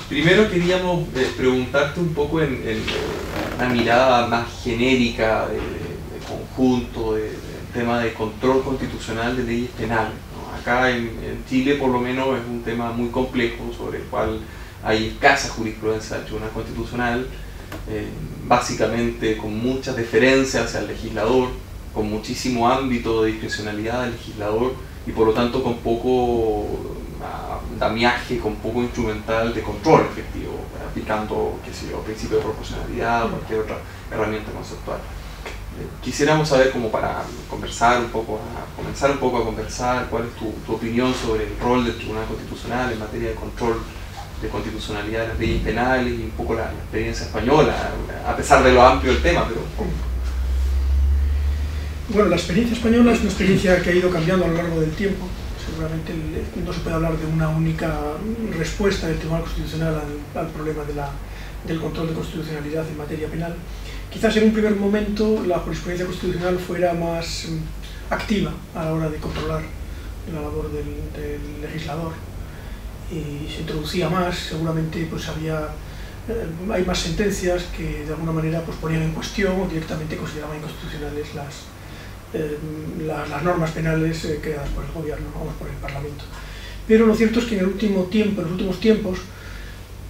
Primero queríamos preguntarte un poco en una mirada más genérica de conjunto, de tema de control constitucional de leyes penales, ¿no? Acá en Chile por lo menos es un tema muy complejo sobre el cual hay escasa jurisprudencia del Tribunal Constitucional, básicamente con mucha deferencia hacia el legislador, con muchísimo ámbito de discrecionalidad del legislador y por lo tanto con poco andamiaje, con poco instrumental de control efectivo, aplicando, qué sé yo, principio de proporcionalidad o cualquier otra herramienta conceptual. Quisiéramos saber, como para conversar un poco, comenzar un poco a conversar, cuál es tu opinión sobre el rol del Tribunal Constitucional en materia de control de constitucionalidad de las leyes penales y un poco la experiencia española, a pesar de lo amplio del tema, pero... Bueno, la experiencia española es una experiencia que ha ido cambiando a lo largo del tiempo. Seguramente no se puede hablar de una única respuesta del Tribunal Constitucional al problema del control de constitucionalidad en materia penal. Quizás en un primer momento la jurisprudencia constitucional fuera más activa a la hora de controlar la labor del legislador y se introducía más, seguramente pues hay más sentencias que de alguna manera pues ponían en cuestión o directamente consideraban inconstitucionales las normas penales creadas por el gobierno o por el Parlamento. Pero lo cierto es que en los últimos tiempos,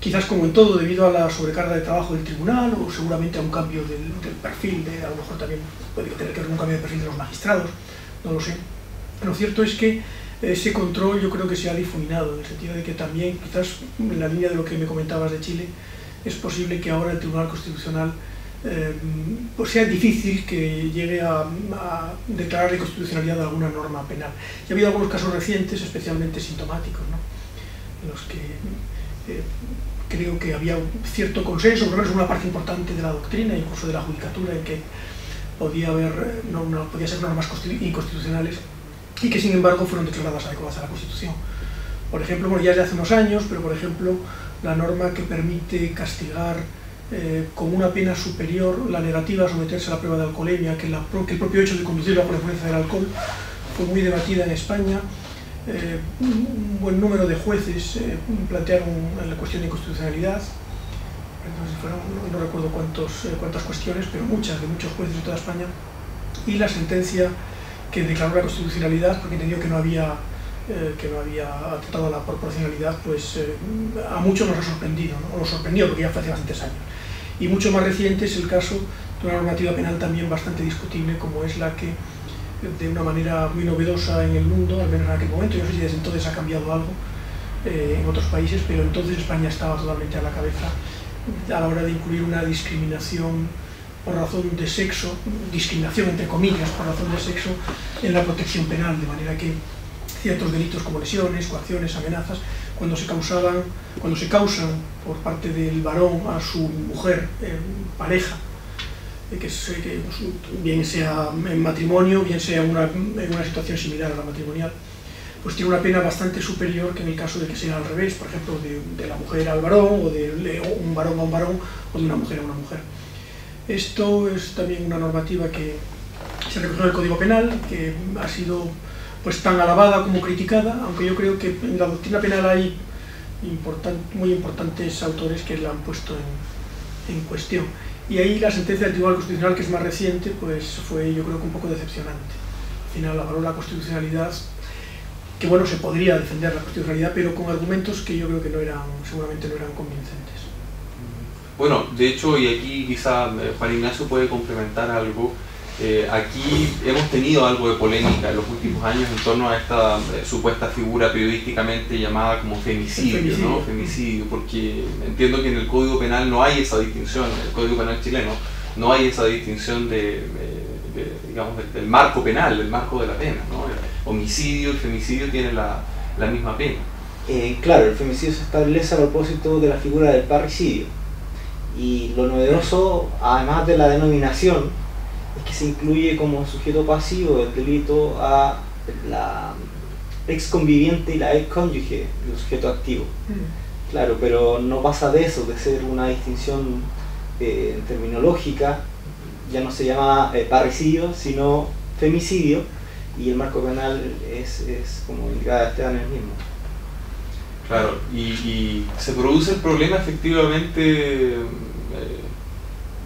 quizás como en todo, debido a la sobrecarga de trabajo del tribunal o seguramente a un cambio del perfil, a lo mejor también puede tener que ver con un cambio de perfil de los magistrados, no lo sé. Lo cierto es que ese control yo creo que se ha difuminado, en el sentido de que también, quizás en la línea de lo que me comentabas de Chile, es posible que ahora el Tribunal Constitucional pues sea difícil que llegue a declarar la inconstitucionalidad de alguna norma penal. Y ha habido algunos casos recientes especialmente sintomáticos, ¿no?, en los que creo que había un cierto consenso, por lo menos una parte importante de la doctrina, incluso de la judicatura, en que podía ser normas inconstitucionales y que sin embargo fueron declaradas adecuadas a la Constitución. Por ejemplo, bueno, ya desde hace unos años, pero por ejemplo la norma que permite castigar como una pena superior la negativa a someterse a la prueba de alcoholemia, que el propio hecho de conducir bajo la influencia del alcohol, fue muy debatida en España. Un buen número de jueces plantearon la cuestión de inconstitucionalidad. Entonces, no recuerdo cuántas cuestiones, pero muchos jueces de toda España, y la sentencia que declaró la constitucionalidad, porque entendió que no había atentado a la proporcionalidad, pues a muchos nos ha sorprendido, ¿no? O nos sorprendió, porque ya fue hace bastantes años. Y mucho más reciente es el caso de una normativa penal también bastante discutible, como es la que, de una manera muy novedosa en el mundo, al menos en aquel momento, yo no sé si desde entonces ha cambiado algo en otros países, pero entonces España estaba totalmente a la cabeza a la hora de incluir una discriminación por razón de sexo, discriminación entre comillas por razón de sexo, en la protección penal, de manera que ciertos delitos como lesiones, coacciones, amenazas, cuando se causan por parte del varón a su mujer, pareja, bien sea en matrimonio, bien sea en una situación similar a la matrimonial, pues tiene una pena bastante superior que en el caso de que sea al revés, por ejemplo, de la mujer al varón, o de un varón a un varón, o de una mujer a una mujer. Esto es también una normativa que se recogió en el Código Penal, que ha sido pues tan alabada como criticada, aunque yo creo que en la doctrina penal hay muy importantes autores que la han puesto en cuestión. Y ahí la sentencia del Tribunal Constitucional, que es más reciente, pues fue, yo creo que un poco decepcionante. Al final avaló la constitucionalidad, que bueno, se podría defender la constitucionalidad, pero con argumentos que yo creo que seguramente no eran convincentes. Bueno, de hecho, y aquí quizá Juan Ignacio puede complementar algo. Aquí hemos tenido algo de polémica en los últimos años en torno a esta supuesta figura periodísticamente llamada como femicidio, ¿no? Femicidio, porque entiendo que en el Código Penal no hay esa distinción, en el Código Penal chileno no hay esa distinción digamos, del marco penal, del marco de la pena, ¿no? El homicidio, el femicidio tienen la misma pena. Claro, el femicidio se establece a propósito de la figura del parricidio, y lo novedoso, además de la denominación, es que se incluye como sujeto pasivo del delito a la ex conviviente y la ex cónyuge del sujeto activo. Claro, pero no pasa de eso, de ser una distinción terminológica, ya no se llama parricidio, sino femicidio, y el marco penal es como indicaba Esteban, el mismo. Claro, y se produce el problema efectivamente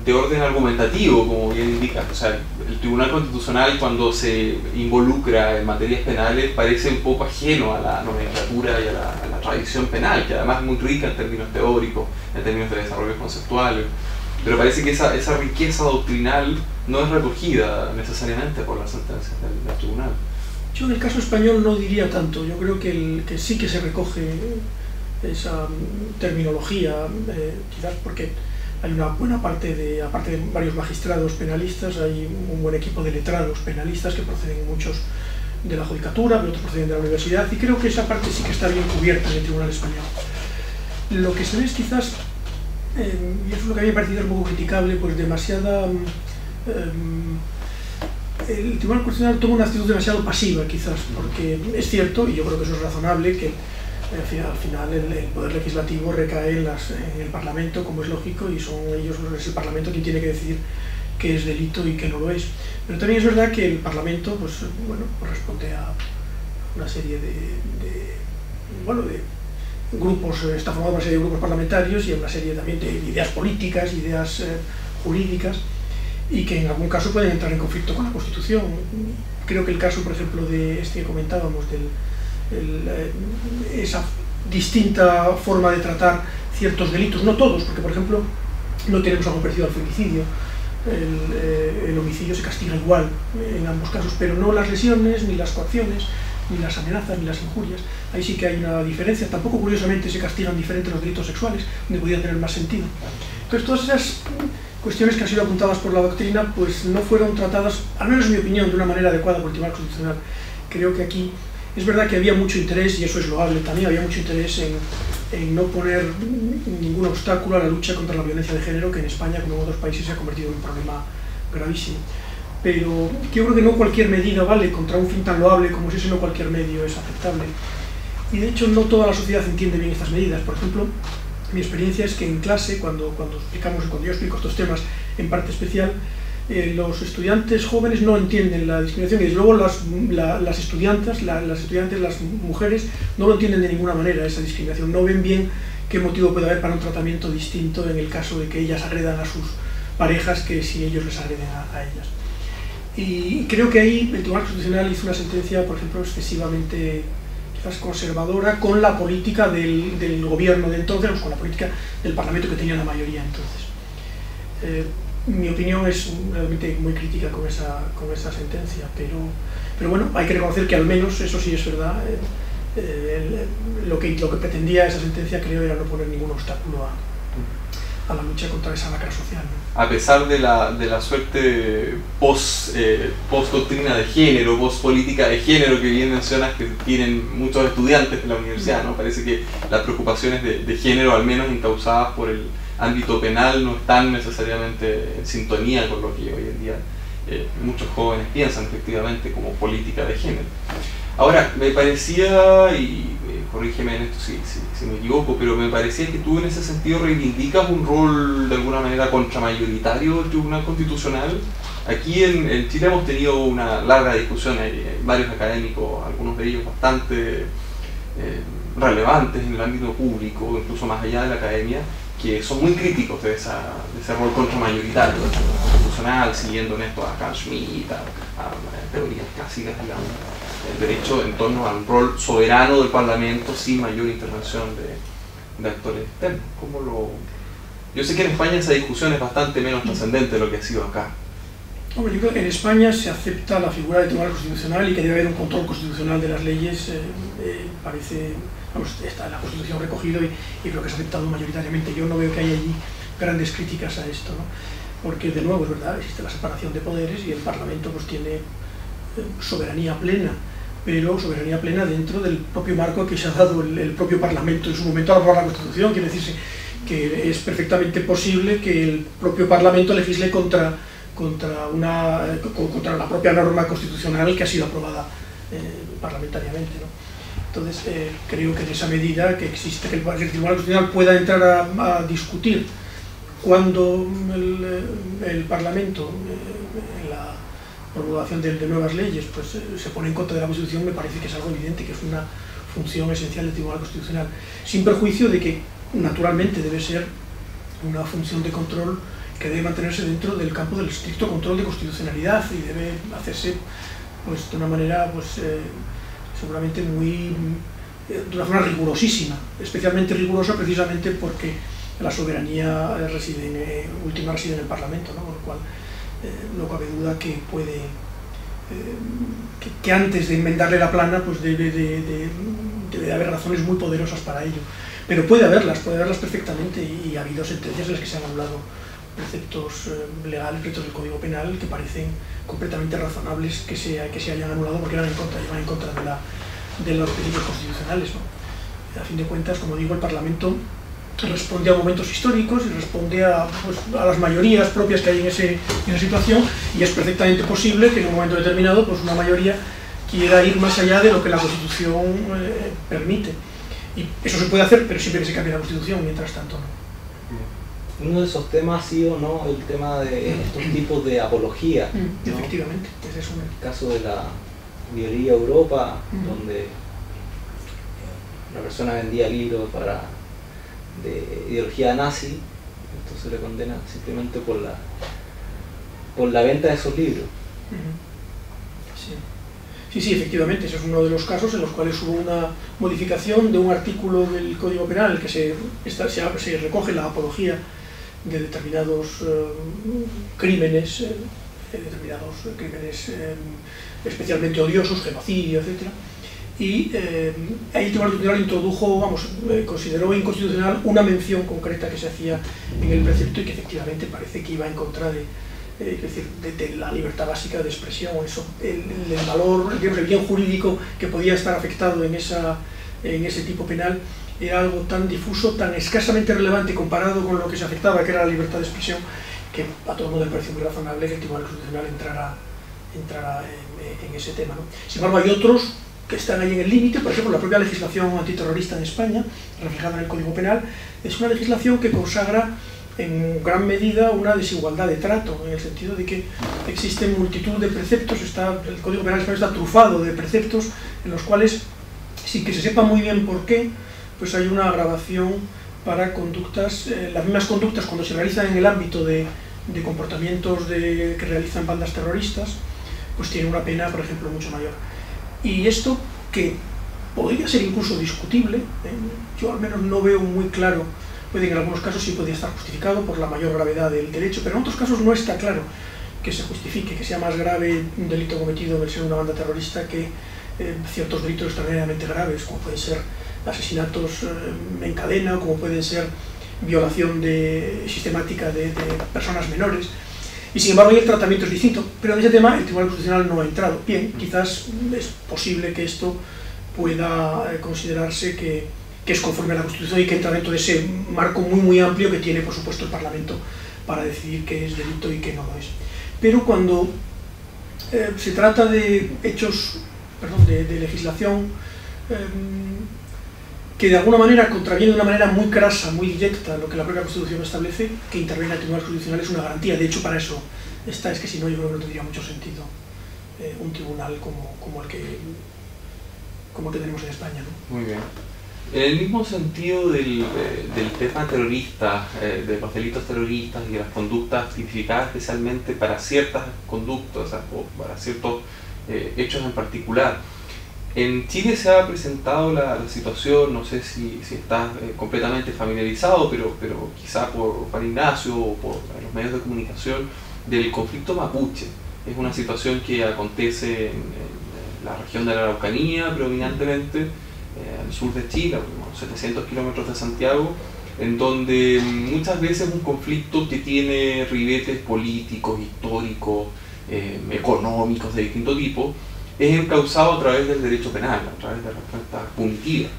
de orden argumentativo, como bien indica. O sea, el Tribunal Constitucional, cuando se involucra en materias penales, parece un poco ajeno a la nomenclatura y a la tradición penal, que además es muy rica en términos teóricos, en términos de desarrollo conceptuales, pero parece que esa riqueza doctrinal no es recogida necesariamente por las sentencias del tribunal. Yo en el caso español no diría tanto. Yo creo que sí que se recoge esa terminología, quizás porque hay una buena parte aparte de varios magistrados penalistas, hay un buen equipo de letrados penalistas que proceden muchos de la judicatura, pero otros proceden de la universidad, y creo que esa parte sí que está bien cubierta en el Tribunal Español. Lo que se ve es quizás, y eso es lo que a mí me ha parecido un poco criticable, pues demasiada... el Tribunal Constitucional toma una actitud demasiado pasiva, quizás, porque es cierto, y yo creo que eso es razonable, que al final el poder legislativo recae en el Parlamento, como es lógico, y es el Parlamento quien tiene que decidir qué es delito y qué no lo es. Pero también es verdad que el Parlamento, pues responde a una serie de grupos, está formado por una serie de grupos parlamentarios y a una serie también de ideas políticas, ideas jurídicas, y que en algún caso pueden entrar en conflicto con la Constitución. Creo que el caso, por ejemplo, de este que comentábamos, esa distinta forma de tratar ciertos delitos, no todos, porque por ejemplo no tenemos algo parecido al femicidio, el homicidio se castiga igual en ambos casos, pero no las lesiones, ni las coacciones, ni las amenazas, ni las injurias. Ahí sí que hay una diferencia. Tampoco, curiosamente, se castigan diferentes los delitos sexuales, donde podría tener más sentido. Entonces, todas esas cuestiones que han sido apuntadas por la doctrina pues no fueron tratadas, al menos en mi opinión, de una manera adecuada por el Tribunal Constitucional. Creo que aquí es verdad que había mucho interés, y eso es loable también, había mucho interés en no poner ningún obstáculo a la lucha contra la violencia de género, que en España, como en otros países, se ha convertido en un problema gravísimo. Pero yo creo que no cualquier medida vale contra un fin tan loable como ese, no cualquier medio es aceptable. Y de hecho no toda la sociedad entiende bien estas medidas. Por ejemplo, mi experiencia es que en clase, cuando yo explico estos temas en parte especial, los estudiantes jóvenes no entienden la discriminación, y desde luego las estudiantes, las mujeres, no lo entienden de ninguna manera, esa discriminación. No ven bien qué motivo puede haber para un tratamiento distinto en el caso de que ellas agredan a sus parejas que si ellos les agreden a ellas. Y creo que ahí el Tribunal Constitucional hizo una sentencia, por ejemplo, excesivamente quizás conservadora con la política del gobierno de entonces, con la política del Parlamento, que tenía la mayoría entonces. Mi opinión es realmente muy crítica con esa sentencia, pero bueno, hay que reconocer que al menos, eso sí es verdad, lo que pretendía esa sentencia, creo, era no poner ningún obstáculo a la lucha contra esa lacra social, ¿no? A pesar de la suerte post-doctrina de género, post-política de género que bien mencionas que tienen muchos estudiantes de la universidad, ¿no? Parece que las preocupaciones de género, al menos encauzadas por el ámbito penal, no están necesariamente en sintonía con lo que hoy en día muchos jóvenes piensan efectivamente como política de género. Ahora, me parecía, y corrígeme en esto si me equivoco, pero me parecía que tú en ese sentido reivindicas un rol de alguna manera contramayoritario del Tribunal Constitucional. Aquí en Chile hemos tenido una larga discusión, hay varios académicos, algunos de ellos bastante relevantes en el ámbito público, incluso más allá de la academia, que son muy críticos de ese rol contramayoritario del Tribunal Constitucional, siguiendo en esto a Carl Schmitt, a teorías clásicas, digamos, el derecho en torno a un rol soberano del Parlamento sin mayor intervención de actores externos. Yo sé que en España esa discusión es bastante menos trascendente de lo que ha sido acá. Hombre, yo creo que en España se acepta la figura del Tribunal Constitucional y que debe haber un control constitucional de las leyes, parece, está en la Constitución recogido y creo que es aceptado mayoritariamente. Yo no veo que haya allí grandes críticas a esto, ¿no? Porque de nuevo es verdad, existe la separación de poderes y el Parlamento pues tiene soberanía plena, pero soberanía plena dentro del propio marco que se ha dado el propio Parlamento en su momento al aprobar la Constitución. Quiere decirse que es perfectamente posible que el propio Parlamento legisle contra la propia norma constitucional que ha sido aprobada parlamentariamente, ¿no? Entonces, creo que en esa medida que existe que el Tribunal Constitucional pueda entrar a discutir cuando el Parlamento, en la promulgación de nuevas leyes, pues se pone en contra de la Constitución, me parece que es algo evidente, que es una función esencial del Tribunal Constitucional, sin perjuicio de que naturalmente debe ser una función de control que debe mantenerse dentro del campo del estricto control de constitucionalidad y debe hacerse pues, de una manera pues, seguramente de una forma rigurosísima, especialmente rigurosa precisamente porque la soberanía última reside en el Parlamento, ¿no? Con lo cual no cabe duda que puede que antes de enmendarle la plana pues debe de haber razones muy poderosas para ello, pero puede haberlas perfectamente y ha habido sentencias en las que se han anulado preceptos legales, preceptos del Código Penal que parecen completamente razonables que se hayan anulado porque iban en contra de los principios constitucionales, ¿no? A fin de cuentas, como digo, el Parlamento responde a momentos históricos y responde a las mayorías propias que hay en esa situación, y es perfectamente posible que en un momento determinado pues una mayoría quiera ir más allá de lo que la Constitución permite. Y eso se puede hacer, pero siempre que se cambie la Constitución, mientras tanto no. Uno de esos temas ha sido, ¿no?, el tema de estos tipos de apología. ¿No? Efectivamente, ese es un... El caso de la librería Europa, donde una persona vendía libros de ideología nazi, entonces le condenan simplemente por la venta de esos libros. Sí, efectivamente, ese es uno de los casos en los cuales hubo una modificación de un artículo del Código Penal en el que se recoge la apología de determinados crímenes, especialmente odiosos, genocidio, etc. Y ahí el Tribunal Constitucional introdujo, consideró inconstitucional una mención concreta que se hacía en el precepto y que efectivamente parece que iba en contra de la libertad básica de expresión, el valor, digamos, el bien jurídico que podía estar afectado en ese tipo penal era algo tan difuso, tan escasamente relevante comparado con lo que se afectaba, que era la libertad de expresión, que a todo el mundo le pareció muy razonable que el Tribunal Constitucional entrara en ese tema, ¿no? Sin embargo, hay otros que están ahí en el límite. Por ejemplo, la propia legislación antiterrorista en España, reflejada en el Código Penal, es una legislación que consagra en gran medida una desigualdad de trato, en el sentido de que existen multitud de preceptos, el Código Penal español está trufado de preceptos en los cuales, sin que se sepa muy bien por qué, pues hay una agravación para conductas, las mismas conductas cuando se realizan en el ámbito de comportamientos que realizan bandas terroristas, pues tiene una pena, por ejemplo, mucho mayor. Y esto, que podría ser incluso discutible, yo al menos no veo muy claro, puede que en algunos casos sí podría estar justificado por la mayor gravedad del derecho, pero en otros casos no está claro que se justifique, que sea más grave un delito cometido en el seno de una banda terrorista que ciertos delitos extraordinariamente graves, como pueden ser asesinatos en cadena, como pueden ser violación sistemática de personas menores. Y sin embargo, el tratamiento es distinto, pero en ese tema el Tribunal Constitucional no ha entrado. Bien, quizás es posible que esto pueda considerarse que es conforme a la Constitución y que entra dentro de ese marco muy amplio que tiene, por supuesto, el Parlamento para decidir qué es delito y qué no lo es. Pero cuando se trata de de legislación que de alguna manera contraviene de una manera muy crasa, muy directa lo que la propia Constitución establece, que intervenga el Tribunal Constitucional es una garantía. De hecho, para eso está, es que si no, yo creo que no tendría mucho sentido un tribunal como el que tenemos en España, ¿no? Muy bien. En el mismo sentido del tema terrorista, de los delitos terroristas y de las conductas tipificadas especialmente para ciertas conductas o para ciertos hechos en particular, en Chile se ha presentado la situación, no sé si estás completamente familiarizado, pero quizá por Juan Ignacio o por los medios de comunicación, del conflicto mapuche. Es una situación que acontece en la región de la Araucanía predominantemente, al sur de Chile, a unos 700 kilómetros de Santiago, en donde muchas veces un conflicto que tiene ribetes políticos, históricos, económicos de distinto tipo, es encauzado a través del derecho penal, a través de respuestas punitivas,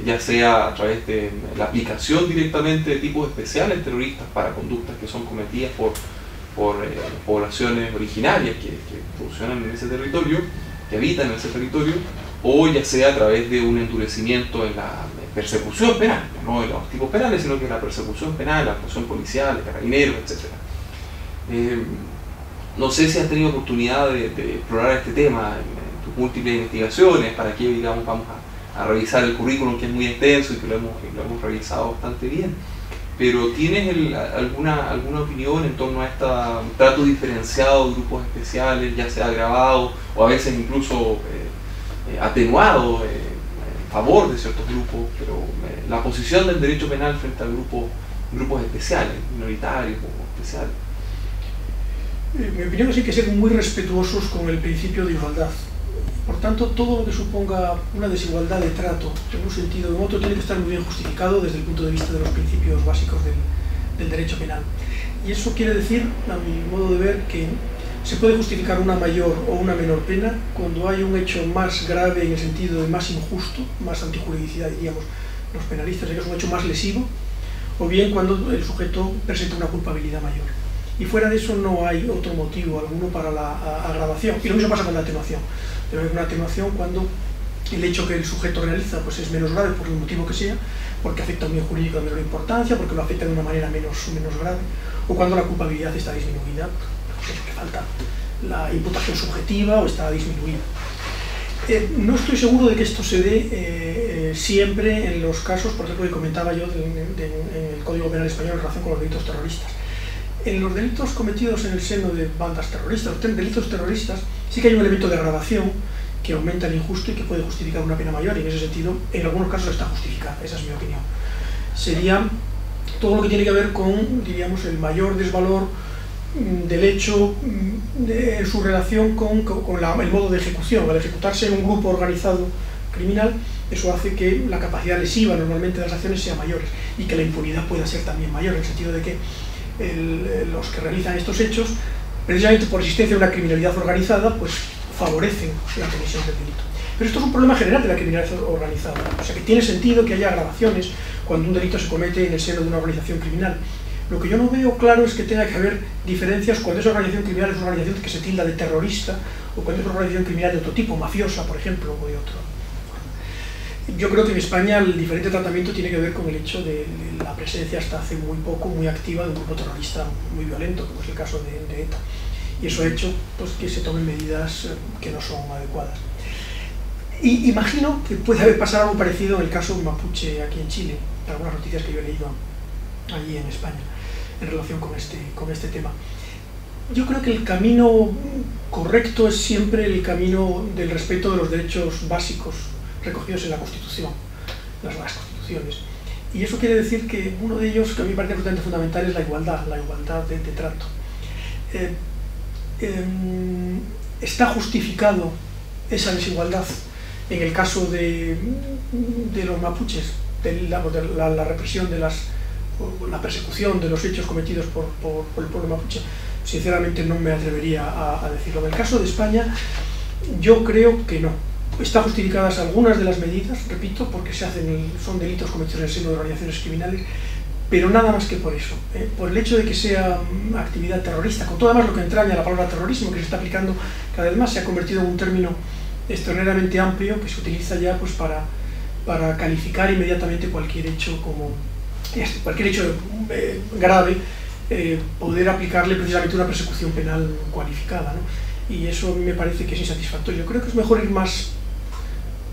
ya sea a través de la aplicación directamente de tipos especiales terroristas para conductas que son cometidas por poblaciones originarias que funcionan en ese territorio, que habitan en ese territorio, o ya sea a través de un endurecimiento en la persecución penal, no en los tipos penales, sino que en la persecución penal, la actuación policial, de carabineros, etc. No sé si has tenido oportunidad de explorar este tema en tus múltiples investigaciones, para qué, digamos, vamos revisar el currículum, que es muy extenso y que lo hemos revisado bastante bien. Pero ¿tienes alguna opinión en torno a este trato diferenciado de grupos especiales, ya sea agravado o a veces incluso atenuado en favor de ciertos grupos, pero la posición del derecho penal frente a grupos especiales, minoritarios o especiales? En mi opinión, sí que ser muy respetuosos con el principio de igualdad. Por tanto, todo lo que suponga una desigualdad de trato en un sentido o en otro tiene que estar muy bien justificado desde el punto de vista de los principios básicos del derecho penal. Y eso quiere decir, a mi modo de ver, que se puede justificar una mayor o una menor pena cuando hay un hecho más grave en el sentido de más injusto, más antijuridicidad, diríamos los penalistas, que es un hecho más lesivo, o bien cuando el sujeto presenta una culpabilidad mayor. Y fuera de eso no hay otro motivo alguno para la agravación. Y lo mismo pasa con la atenuación. Debe haber una atenuación cuando el hecho que el sujeto realiza pues es menos grave por el motivo que sea, porque afecta a un bien jurídico de menor importancia, porque lo afecta de una manera menos grave, o cuando la culpabilidad está disminuida, porque falta la imputación subjetiva o está disminuida. No estoy seguro de que esto se dé siempre en los casos, por ejemplo, que comentaba yo en el Código Penal Español en relación con los delitos terroristas. En los delitos cometidos en el seno de bandas terroristas, los delitos terroristas, sí que hay un elemento de agravación que aumenta el injusto y que puede justificar una pena mayor, y en ese sentido, en algunos casos está justificada, esa es mi opinión. Sería todo lo que tiene que ver con, diríamos, el mayor desvalor del hecho en su relación con el modo de ejecución. Al ejecutarse en un grupo organizado criminal, eso hace que la capacidad lesiva normalmente de las acciones sea mayor y que la impunidad pueda ser también mayor, en el sentido de que los que realizan estos hechos, precisamente por existencia de una criminalidad organizada, pues favorecen la comisión del delito. Pero esto es un problema general de la criminalidad organizada, o sea que tiene sentido que haya agravaciones cuando un delito se comete en el seno de una organización criminal. Lo que yo no veo claro es que tenga que haber diferencias cuando esa organización criminal es una organización que se tilda de terrorista, o cuando es una organización criminal de otro tipo, mafiosa, por ejemplo, o de otro. Yo creo que en España el diferente tratamiento tiene que ver con el hecho de la presencia hasta hace muy poco, muy activa, de un grupo terrorista muy violento, como es el caso de ETA. Y eso ha hecho pues, que se tomen medidas que no son adecuadas. Y imagino que puede haber pasado algo parecido en el caso mapuche aquí en Chile, algunas noticias que yo he leído allí en España en relación con este tema. Yo creo que el camino correcto es siempre el camino del respeto de los derechos básicos recogidos en la Constitución, las constituciones. Y eso quiere decir que uno de ellos, que a mí me parece absolutamente fundamental, es la igualdad de trato. Está justificado esa desigualdad en el caso de los mapuches, de la represión de la persecución de los hechos cometidos por el pueblo mapuche. Sinceramente no me atrevería a decirlo. En el caso de España, yo creo que no. Están justificadas algunas de las medidas, repito, porque son delitos cometidos en el seno de organizaciones criminales, pero nada más que por eso. Por el hecho de que sea actividad terrorista, con todo además lo que entraña la palabra terrorismo, que se está aplicando cada vez más, se ha convertido en un término extraordinariamente amplio que se utiliza ya pues, para calificar inmediatamente cualquier hecho grave, poder aplicarle precisamente una persecución penal cualificada, ¿no? Y eso a mí me parece que es insatisfactorio. Yo creo que es mejor ir más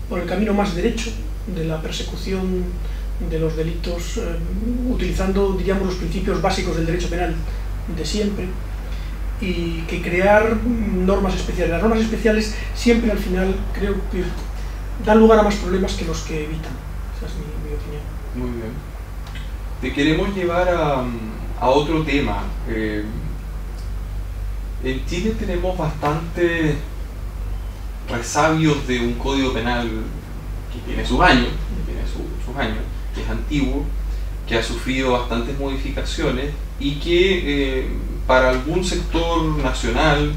por el camino más derecho de la persecución de los delitos, utilizando, diríamos, los principios básicos del derecho penal de siempre, y que crear normas especiales. Las normas especiales siempre al final creo que dan lugar a más problemas que los que evitan. Esa es mi opinión. Muy bien. Te queremos llevar a otro tema. En Chile tenemos bastante resabios de un código penal que tiene sus años, que es antiguo, que ha sufrido bastantes modificaciones y que para algún sector nacional,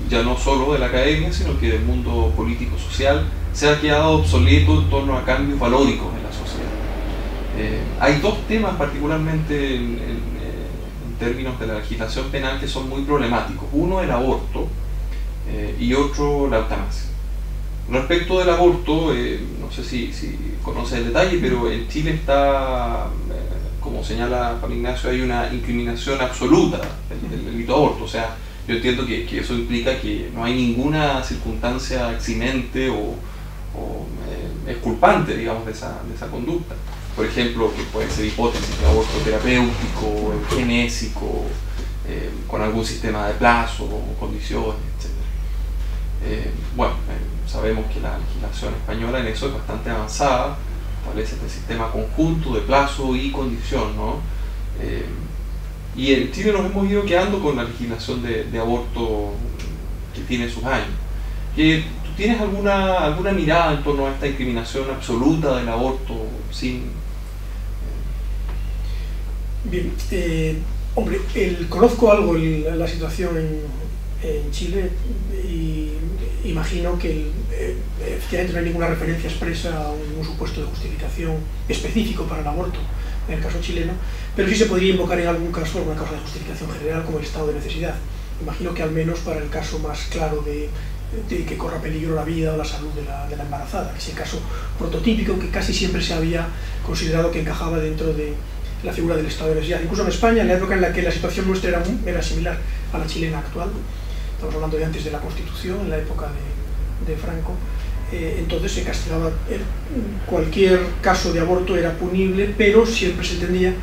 ya no solo de la academia, sino que del mundo político-social, se ha quedado obsoleto en torno a cambios valóricos en la sociedad. Hay dos temas particularmente en términos de la legislación penal que son muy problemáticos. Uno, el aborto, y otro, la eutanasia. Respecto del aborto, no sé si conoce el detalle, pero en Chile está, como señala Juan Ignacio, hay una incriminación absoluta del delito de aborto. O sea, yo entiendo que eso implica que no hay ninguna circunstancia eximente o es culpante, digamos, de esa conducta. Por ejemplo, que pueden ser hipótesis de aborto terapéutico, eugenésico, con algún sistema de plazo, condiciones, etc. Sabemos que la legislación española en eso es bastante avanzada, establece este sistema conjunto de plazo y condición, ¿no? Y en Chile nos hemos ido quedando con la legislación de aborto que tiene sus años. ¿Tú tienes alguna mirada en torno a esta incriminación absoluta del aborto sin...? Bien, hombre, conozco algo la situación en Chile y imagino que efectivamente no hay ninguna referencia expresa a un supuesto de justificación específico para el aborto en el caso chileno, pero sí se podría invocar en algún caso alguna causa de justificación general como el estado de necesidad. Imagino que al menos para el caso más claro de que corra peligro la vida o la salud de la embarazada, que es el caso prototípico que casi siempre se había considerado que encajaba dentro de la figura del estado de necesidad. Incluso en España, en la época en la que la situación nuestra era similar a la chilena actual, estamos hablando de antes de la Constitución, en la época de Franco, entonces se castigaba, cualquier caso de aborto era punible, pero siempre se entendía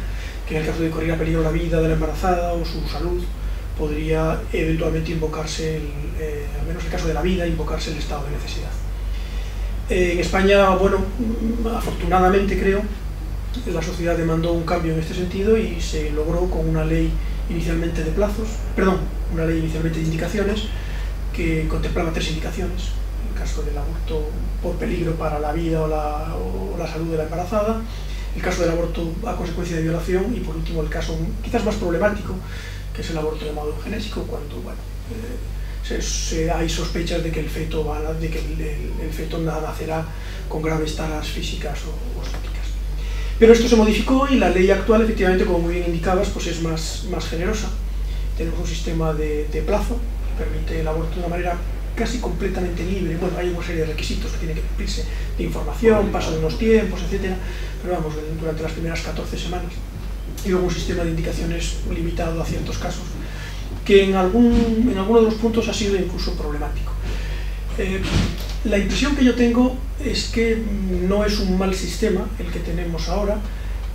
que en el caso de correr peligro la vida de la embarazada o su salud, podría eventualmente invocarse, al menos en el caso de la vida, invocarse el estado de necesidad. En España, bueno, afortunadamente creo, la sociedad demandó un cambio en este sentido y se logró con una ley inicialmente de una ley inicialmente de indicaciones que contemplaba 3 indicaciones: el caso del aborto por peligro para la vida o la salud de la embarazada, el caso del aborto a consecuencia de violación y por último el caso quizás más problemático, que es el aborto llamado eugenésico, cuando hay sospechas de que el feto nacerá con graves taras físicas o estéticas. Pero esto se modificó y la ley actual, efectivamente, como muy bien indicabas, pues es más generosa. Tenemos un sistema de plazo que permite el aborto de una manera casi completamente libre. Bueno, hay una serie de requisitos que tienen que cumplirse, de información, paso de unos tiempos, etc. Pero vamos, durante las primeras 14 semanas. Y luego un sistema de indicaciones limitado a ciertos casos, que en alguno de los puntos ha sido incluso problemático. La impresión que yo tengo es que no es un mal sistema el que tenemos ahora,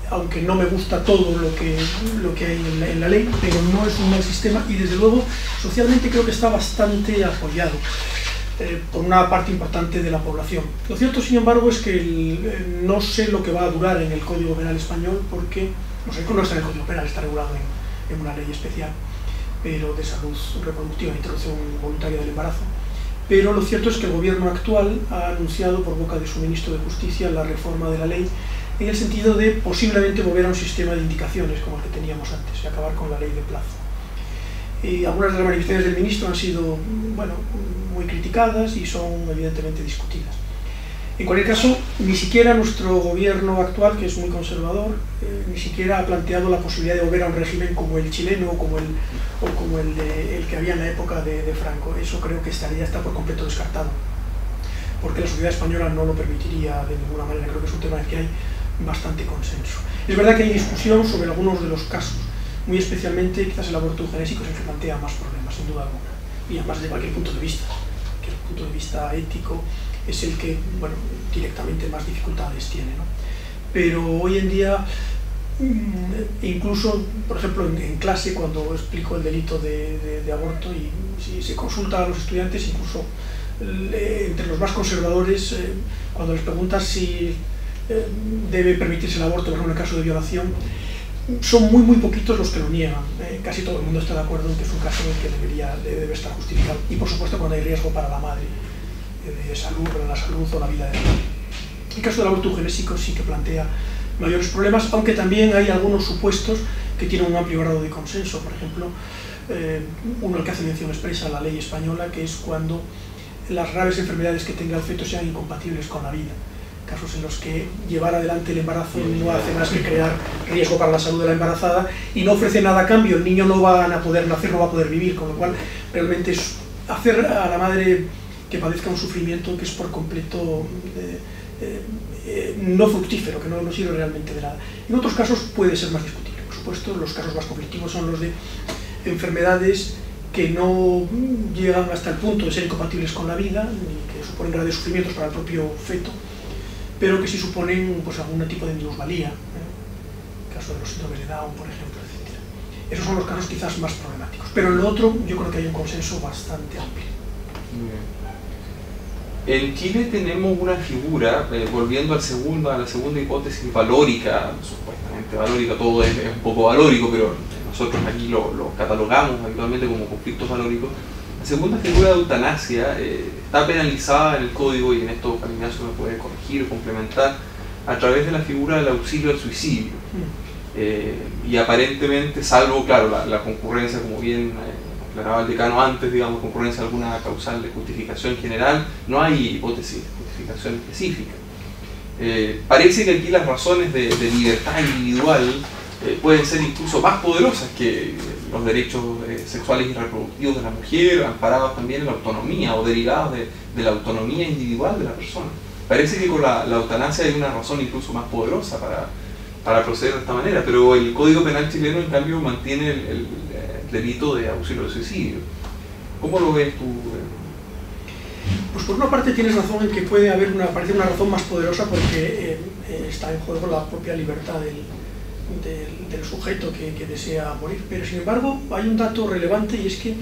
aunque no me gusta todo lo que hay en la ley, pero no es un mal sistema y desde luego socialmente creo que está bastante apoyado por una parte importante de la población. Lo cierto, sin embargo, es que no sé lo que va a durar en el Código Penal español, porque no está en el Código Penal, está regulado en una ley especial, pero de salud reproductiva e interrupción voluntaria del embarazo. Pero lo cierto es que el gobierno actual ha anunciado por boca de su ministro de Justicia la reforma de la ley en el sentido de posiblemente volver a un sistema de indicaciones como el que teníamos antes y acabar con la ley de plazo. Y algunas de las manifestaciones del ministro han sido muy criticadas y son evidentemente discutidas. En cualquier caso, ni siquiera nuestro gobierno actual, que es muy conservador, ni siquiera ha planteado la posibilidad de volver a un régimen como el chileno o como el que había en la época de Franco. Eso creo que ya está por completo descartado, porque la sociedad española no lo permitiría de ninguna manera. Creo que es un tema en el que hay bastante consenso. Es verdad que hay discusión sobre algunos de los casos, muy especialmente quizás el aborto eugenésico es el que plantea más problemas, sin duda alguna, y además de cualquier punto de vista, que el punto de vista ético es el que, directamente más dificultades tiene, ¿no? Pero hoy en día, incluso, por ejemplo, en clase, cuando explico el delito de aborto y si se consulta a los estudiantes, incluso entre los más conservadores, cuando les preguntas si debe permitirse el aborto, por ejemplo, en el caso de violación, son muy poquitos los que lo niegan. Casi todo el mundo está de acuerdo en que es un caso en el que debe estar justificado. Y por supuesto cuando hay riesgo para la madre, de salud, para la salud o la vida de la madre. El caso del aborto eugenésico sí que plantea mayores problemas, aunque también hay algunos supuestos que tienen un amplio grado de consenso. Por ejemplo, uno al que hace mención expresa la ley española, que es cuando las graves enfermedades que tenga el feto sean incompatibles con la vida. Casos en los que llevar adelante el embarazo no hace más que crear riesgo para la salud de la embarazada y no ofrece nada a cambio, el niño no va a poder nacer, no va a poder vivir, con lo cual realmente es hacer a la madre que padezca un sufrimiento que es por completo no fructífero, que no sirve realmente de nada. En otros casos puede ser más discutible, por supuesto. Los casos más conflictivos son los de enfermedades que no llegan hasta el punto de ser incompatibles con la vida, ni que suponen graves sufrimientos para el propio feto, pero que sí suponen pues, algún tipo de minusvalía, el caso de los síndromes de Down, por ejemplo, etc. Esos son los casos quizás más problemáticos, pero en lo otro yo creo que hay un consenso bastante amplio. En Chile tenemos una figura, volviendo a la segunda hipótesis valórica, supuestamente valórica, todo es un poco valórico, pero nosotros aquí lo catalogamos habitualmente como conflictos valóricos. La segunda figura de eutanasia está penalizada en el código, y en esto Juan Ignacio me puede corregir o complementar, a través de la figura del auxilio al suicidio. Y aparentemente, salvo, claro, la concurrencia, como bien aclaraba el decano antes, digamos, concurrencia de alguna causal de justificación general, no hay hipótesis de justificación específica. Parece que aquí las razones de libertad individual pueden ser incluso más poderosas que los derechos sexuales y reproductivos de la mujer, amparados también en la autonomía o derivados de la autonomía individual de la persona. Parece que con la eutanasia hay una razón incluso más poderosa para proceder de esta manera, pero el Código Penal chileno en cambio mantiene el delito de auxilio al suicidio. ¿Cómo lo ves tú? Pues por una parte tienes razón en que puede haber una razón más poderosa porque está en juego la propia libertad del sujeto que desea morir, pero sin embargo hay un dato relevante, y es que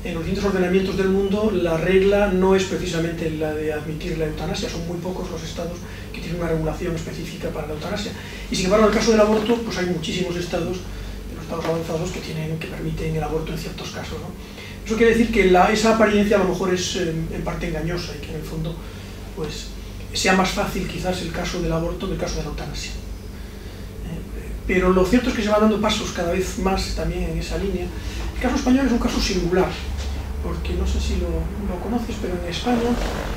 en los distintos ordenamientos del mundo la regla no es precisamente la de admitir la eutanasia. Son muy pocos los estados que tienen una regulación específica para la eutanasia, y sin embargo en el caso del aborto pues hay muchísimos estados, los estados avanzados, que permiten el aborto en ciertos casos, ¿no? Eso quiere decir que esa apariencia a lo mejor es en parte engañosa, y que en el fondo pues sea más fácil quizás el caso del aborto que el caso de la eutanasia. Pero lo cierto es que se van dando pasos cada vez más también en esa línea. El caso español es un caso singular, porque no sé si lo conoces, pero en España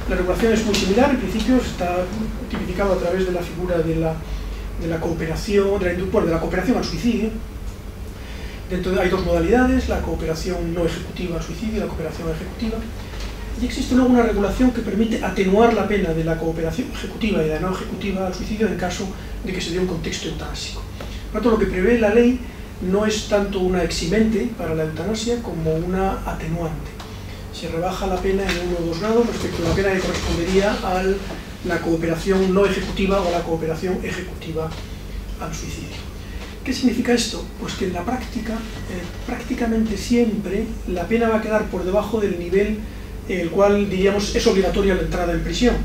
la regulación es muy similar. En principio está tipificado a través de la figura de la cooperación, de la cooperación al suicidio. Hay dos modalidades: la cooperación no ejecutiva al suicidio y la cooperación ejecutiva. Y existe luego una regulación que permite atenuar la pena de la cooperación ejecutiva y de la no ejecutiva al suicidio en caso de que se dé un contexto eutanásico. Por lo tanto, lo que prevé la ley no es tanto una eximente para la eutanasia como una atenuante. Se rebaja la pena en 1 o 2 grados respecto a la pena que correspondería a la cooperación no ejecutiva o a la cooperación ejecutiva al suicidio. ¿Qué significa esto? Pues que en la práctica, prácticamente siempre, la pena va a quedar por debajo del nivel en el cual, diríamos, es obligatoria la entrada en prisión.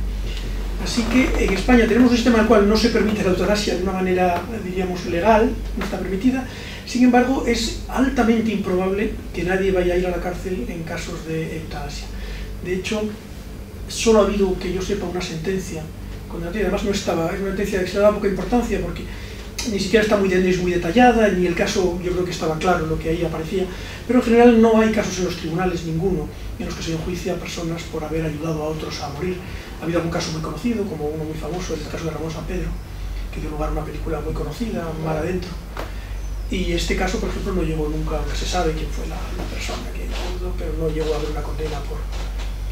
Así que en España tenemos un sistema en el cual no se permite la eutanasia de una manera, diríamos, legal, no está permitida. Sin embargo, es altamente improbable que nadie vaya a ir a la cárcel en casos de eutanasia. De hecho, solo ha habido, que yo sepa, una sentencia condenativa. Además, es una sentencia que se le da poca importancia porque ni siquiera está muy detallada, ni el caso yo creo que estaba claro lo que ahí aparecía, pero en general no hay casos en los tribunales, ninguno, en los que se enjuicia a personas por haber ayudado a otros a morir. Ha habido algún caso muy conocido, como uno muy famoso, el caso de Ramón San Pedro, que dio lugar a una película muy conocida, Mar Adentro. Y este caso, por ejemplo, no llegó nunca, se sabe quién fue la persona que ayudó, pero no llegó a haber una condena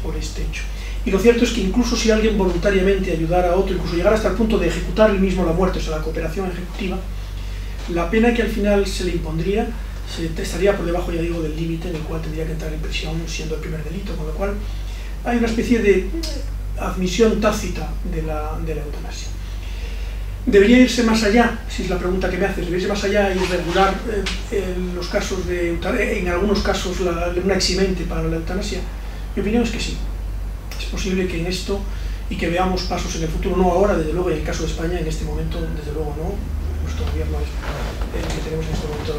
por este hecho. Y lo cierto es que incluso si alguien voluntariamente ayudara a otro, incluso llegara hasta el punto de ejecutar él mismo la muerte, o sea, la cooperación ejecutiva, la pena que al final se le impondría estaría por debajo, ya digo, del límite en el cual tendría que entrar en prisión siendo el primer delito, con lo cual hay una especie de admisión tácita de la eutanasia. ¿Debería irse más allá? Si es la pregunta que me haces. ¿Debería irse más allá y regular los casos en algunos casos una eximente para la eutanasia? Mi opinión es que sí. Es posible que en esto, y que veamos pasos en el futuro, no ahora, desde luego, y en el caso de España, en este momento, desde luego no. Nuestro gobierno el que tenemos en este momento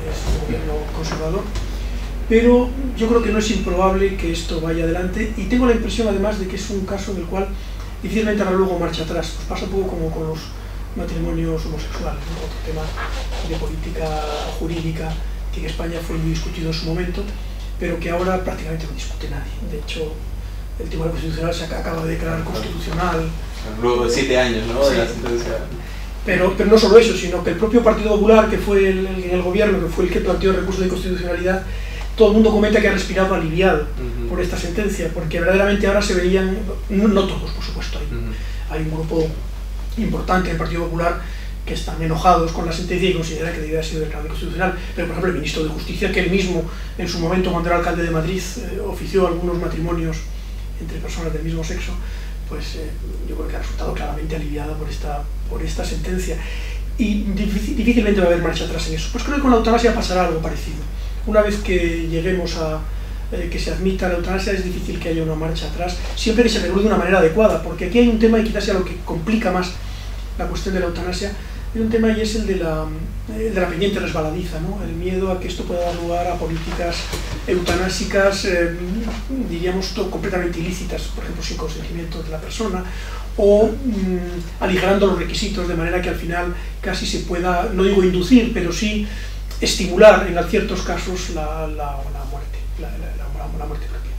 es un gobierno conservador. Pero yo creo que no es improbable que esto vaya adelante, y tengo la impresión además de que es un caso en el cual difícilmente habrá luego marcha atrás. Pues pasa un poco como con los matrimonios homosexuales, ¿no? Otro tema de política jurídica que en España fue muy discutido en su momento, pero que ahora prácticamente no discute nadie. De hecho, el Tribunal Constitucional se acaba de declarar constitucional. Luego de 7 años, ¿no? Sí. De la sentencia. Pero no solo eso, sino que el propio Partido Popular, que fue en el gobierno, que fue el que planteó el recurso de inconstitucionalidad, todo el mundo comenta que ha respirado aliviado por esta sentencia, porque verdaderamente ahora se veían, no todos por supuesto, hay un grupo importante del Partido Popular que están enojados con la sentencia y consideran que debía haber sido declarado inconstitucional, pero por ejemplo el ministro de Justicia, que él mismo en su momento cuando era alcalde de Madrid ofició algunos matrimonios entre personas del mismo sexo, pues yo creo que ha resultado claramente aliviada por esta sentencia. Y difícilmente va a haber marcha atrás en eso. Pues creo que con la eutanasia pasará algo parecido. Una vez que lleguemos a que se admita la eutanasia, es difícil que haya una marcha atrás, siempre que se regule de una manera adecuada, porque aquí hay un tema, y quizás sea lo que complica más la cuestión de la eutanasia, hay un tema, y es el de la pendiente resbaladiza, ¿no? El miedo a que esto pueda dar lugar a políticas eutanásicas, diríamos, completamente ilícitas, por ejemplo, sin consentimiento de la persona, o aligerando los requisitos, de manera que al final casi se pueda, no digo inducir, pero sí estimular en ciertos casos la muerte propia.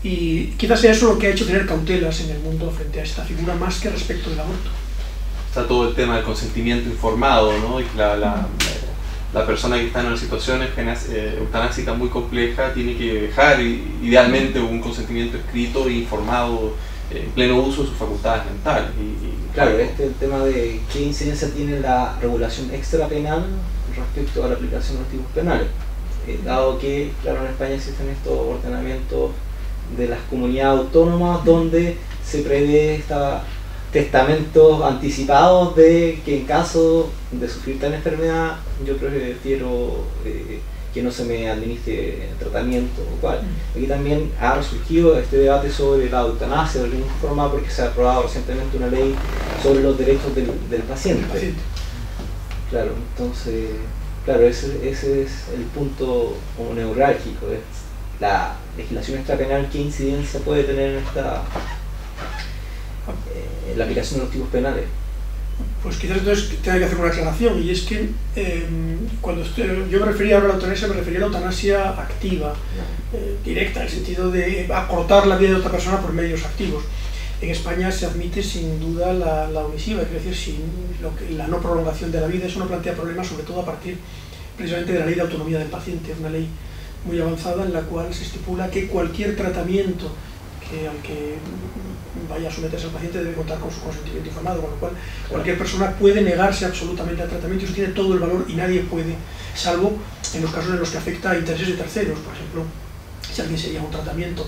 Y quizás sea eso lo que ha hecho tener cautelas en el mundo frente a esta figura, más que respecto del aborto. Está todo el tema del consentimiento informado, ¿no? Y la persona que está en una situación eutanásica muy compleja tiene que dejar idealmente un consentimiento escrito e informado en pleno uso de sus facultades mentales. Claro, este es el tema de qué incidencia tiene la regulación extrapenal respecto a la aplicación de los tipos penales. Dado que, claro, en España existen estos ordenamientos de las comunidades autónomas donde se prevé testamentos anticipados de que en caso de sufrir tal enfermedad yo prefiero que no se me administre tratamiento o cual. Aquí también ha resurgido este debate sobre la eutanasia de alguna forma, porque se ha aprobado recientemente una ley sobre los derechos del paciente. Claro, entonces, claro, ese es el punto como neurálgico, es la legislación extrapenal, qué incidencia puede tener en la aplicación de los tipos penales. Pues quizás entonces tenga que hacer una aclaración, y es que cuando yo me refería ahora a la eutanasia, me refería a la eutanasia activa, directa, en el sentido de acortar la vida de otra persona por medios activos. En España se admite sin duda la omisiva, es decir, la no prolongación de la vida. Eso no plantea problemas, sobre todo a partir precisamente de la ley de autonomía del paciente, una ley muy avanzada en la cual se estipula que cualquier tratamiento al que vaya a someterse el paciente debe contar con su consentimiento informado, con lo cual cualquier persona puede negarse absolutamente al tratamiento. Eso tiene todo el valor y nadie puede, salvo en los casos en los que afecta a intereses de terceros. Por ejemplo, si alguien se lleva un tratamiento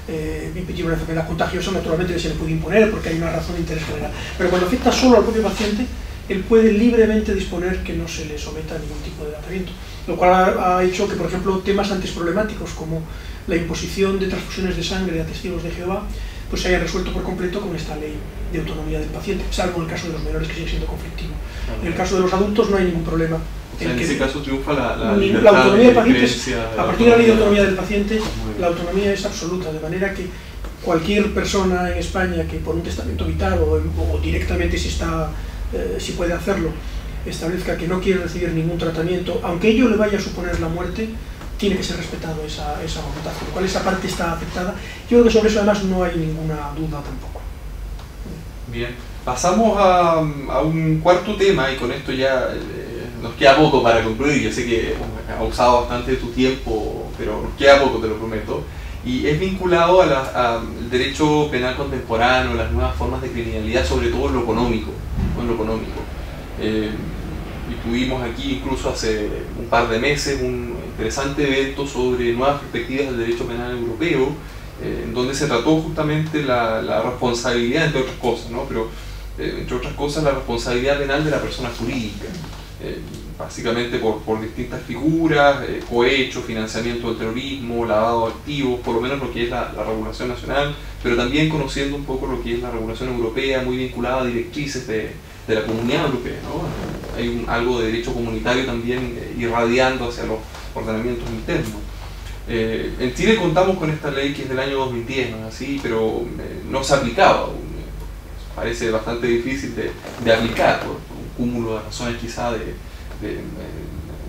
tiene una enfermedad contagiosa, naturalmente se le puede imponer porque hay una razón de interés general, pero cuando afecta solo al propio paciente, él puede libremente disponer que no se le someta a ningún tipo de tratamiento, lo cual ha hecho que, por ejemplo, temas antes problemáticos como la imposición de transfusiones de sangre a testigos de Jehová pues se haya resuelto por completo con esta ley de autonomía del paciente, salvo en el caso de los menores, que sigue siendo conflictivo. En el caso de los adultos no hay ningún problema. En ese caso triunfa la autonomía del paciente. A partir de la ley de autonomía del paciente, la autonomía es absoluta, de manera que cualquier persona en España que por un testamento vital o directamente si puede hacerlo, establezca que no quiere recibir ningún tratamiento, aunque ello le vaya a suponer la muerte, tiene que ser respetado esa voluntad, con lo cual esa parte está aceptada. Yo creo que sobre eso además no hay ninguna duda tampoco. Bien, pasamos a un cuarto tema, y con esto ya nos queda poco para concluir. Yo sé que ha usado bastante de tu tiempo, pero nos queda poco, te lo prometo, y es vinculado al derecho penal contemporáneo, las nuevas formas de criminalidad, sobre todo en lo económico. Y tuvimos aquí incluso hace un par de meses un interesante evento sobre nuevas perspectivas del derecho penal europeo, en donde se trató justamente la responsabilidad, entre otras cosas, ¿no? Pero entre otras cosas la responsabilidad penal de la persona jurídica, básicamente por distintas figuras, cohecho, financiamiento del terrorismo, lavado de activos, por lo menos lo que es la regulación nacional, pero también conociendo un poco lo que es la regulación europea, muy vinculada a directrices de la Comunidad Europea, ¿no? Hay algo de derecho comunitario también irradiando hacia los ordenamientos internos. En Chile contamos con esta ley que es del año 2010, ¿no es así? Pero no se aplicaba aún. Parece bastante difícil de aplicar por un cúmulo de razones quizá de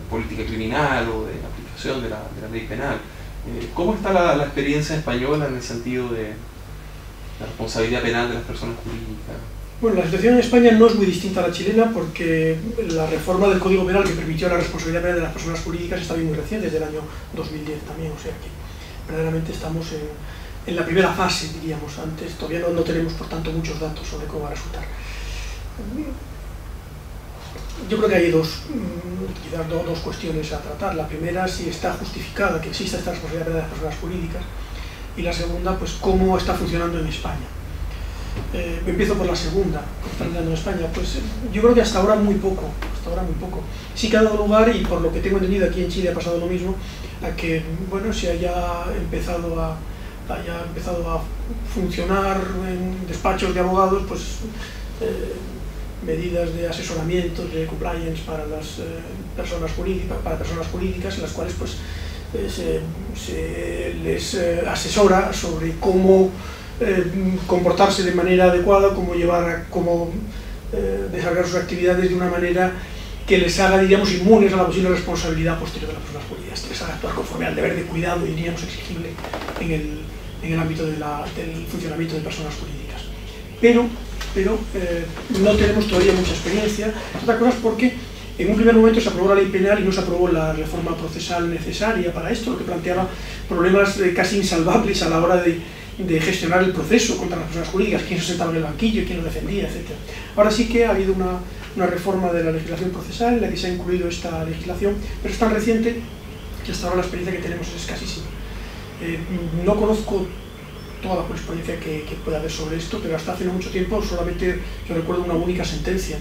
política criminal o de aplicación de la ley penal. ¿Cómo está la experiencia española en el sentido de la responsabilidad penal de las personas jurídicas? Bueno, la situación en España no es muy distinta a la chilena, porque la reforma del Código Penal que permitió la responsabilidad penal de las personas jurídicas está bien muy reciente, desde el año 2010 también, o sea que verdaderamente estamos en la primera fase, diríamos. Antes todavía no tenemos, por tanto, muchos datos sobre cómo va a resultar. Yo creo que hay quizás dos cuestiones a tratar. La primera, si está justificada que exista esta responsabilidad penal de las personas jurídicas, y la segunda, pues cómo está funcionando en España. Empiezo por la segunda, en España. Pues yo creo que hasta ahora muy poco. Sí que ha dado lugar, y por lo que tengo entendido aquí en Chile ha pasado lo mismo, a que bueno, se haya empezado a funcionar en despachos de abogados, pues medidas de asesoramiento, de compliance para las personas jurídicas, en las cuales pues se les asesora sobre cómo comportarse de manera adecuada, cómo desarrollar sus actividades de una manera que les haga, diríamos, inmunes a la posible responsabilidad posterior de las personas jurídicas, que les haga actuar conforme al deber de cuidado, diríamos, exigible en el ámbito del funcionamiento de personas jurídicas. Pero no tenemos todavía mucha experiencia, entre otras cosas porque en un primer momento se aprobó la ley penal y no se aprobó la reforma procesal necesaria para esto, lo que planteaba problemas casi insalvables a la hora de gestionar el proceso contra las personas jurídicas, quién se sentaba en el banquillo, quién lo defendía, etc. Ahora sí que ha habido una reforma de la legislación procesal en la que se ha incluido esta legislación, pero es tan reciente que hasta ahora la experiencia que tenemos es escasísima. No conozco toda la jurisprudencia que pueda haber sobre esto, pero hasta hace no mucho tiempo solamente yo recuerdo una única sentencia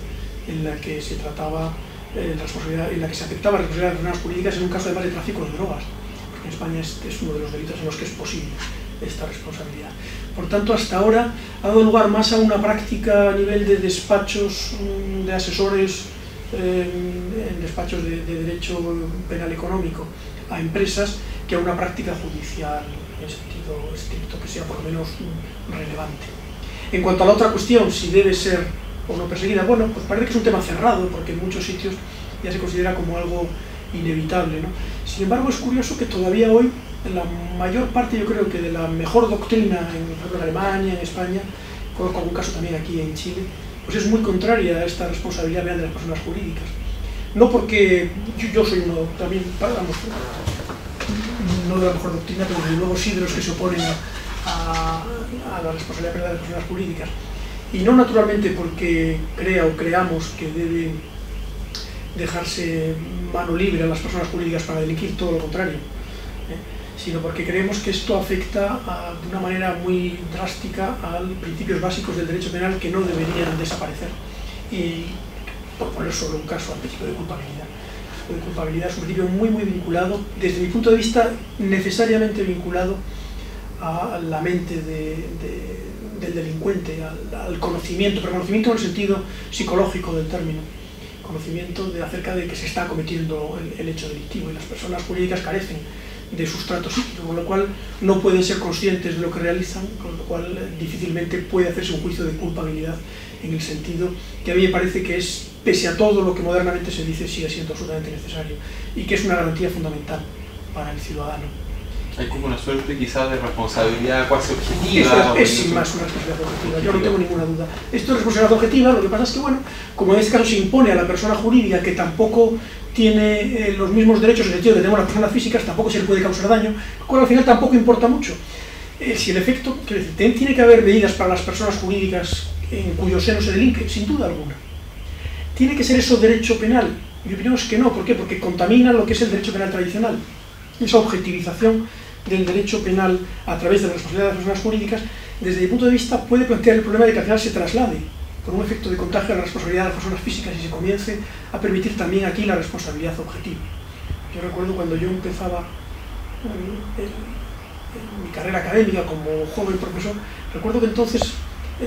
en la que se trataba en la que se aceptaba la responsabilidad de las personas jurídicas en un caso además de tráfico de drogas, porque en España es uno de los delitos en los que es posible esta responsabilidad. Por tanto, hasta ahora ha dado lugar más a una práctica a nivel de despachos de asesores en despachos de derecho penal económico a empresas que a una práctica judicial en sentido estricto que sea por lo menos relevante. En cuanto a la otra cuestión, si debe ser o no perseguida, bueno, pues parece que es un tema cerrado porque en muchos sitios ya se considera como algo inevitable, ¿no? Sin embargo, es curioso que todavía hoy, en la mayor parte, yo creo que de la mejor doctrina, en Alemania, en España, conozco algún caso también aquí en Chile, pues es muy contraria a esta responsabilidad real de las personas jurídicas. No porque yo soy uno también, vamos, no de la mejor doctrina, pero desde luego sí de los que se oponen a la responsabilidad real de las personas jurídicas. Y no naturalmente porque crea o creamos que debe dejarse mano libre a las personas jurídicas para delinquir, todo lo contrario, sino porque creemos que esto afecta de una manera muy drástica a principios básicos del derecho penal que no deberían desaparecer. Y por poner solo un caso, al principio de culpabilidad. El principio de culpabilidad es un principio muy vinculado, desde mi punto de vista, necesariamente vinculado a la mente del delincuente, al conocimiento, pero conocimiento en el sentido psicológico del término. Conocimiento acerca de que se está cometiendo el hecho delictivo, y las personas jurídicas carecen de sustrato psíquico, con lo cual no pueden ser conscientes de lo que realizan, con lo cual difícilmente puede hacerse un juicio de culpabilidad en el sentido que a mí me parece que es, pese a todo lo que modernamente se dice, sigue siendo absolutamente necesario y que es una garantía fundamental para el ciudadano. Hay como una suerte quizás de responsabilidad cuasi objetiva. Es sin más una responsabilidad objetiva, yo no tengo ninguna duda. Esto es responsabilidad objetiva, lo que pasa es que, bueno, como en este caso se impone a la persona jurídica que tampoco tiene los mismos derechos en el sentido que tenemos las personas físicas, tampoco se le puede causar daño, lo cual al final tampoco importa mucho. Si el efecto, quiero decir, tiene que haber medidas para las personas jurídicas en cuyo seno se delinque, sin duda alguna. ¿Tiene que ser eso derecho penal? Mi opinión es que no. ¿Por qué? Porque contamina lo que es el derecho penal tradicional. Esa objetivización del derecho penal a través de la responsabilidad de las personas jurídicas, desde mi punto de vista, puede plantear el problema de que al final se traslade por un efecto de contagio a la responsabilidad de las personas físicas y se comience a permitir también aquí la responsabilidad objetiva. Yo recuerdo cuando yo empezaba en mi carrera académica como joven profesor, recuerdo que entonces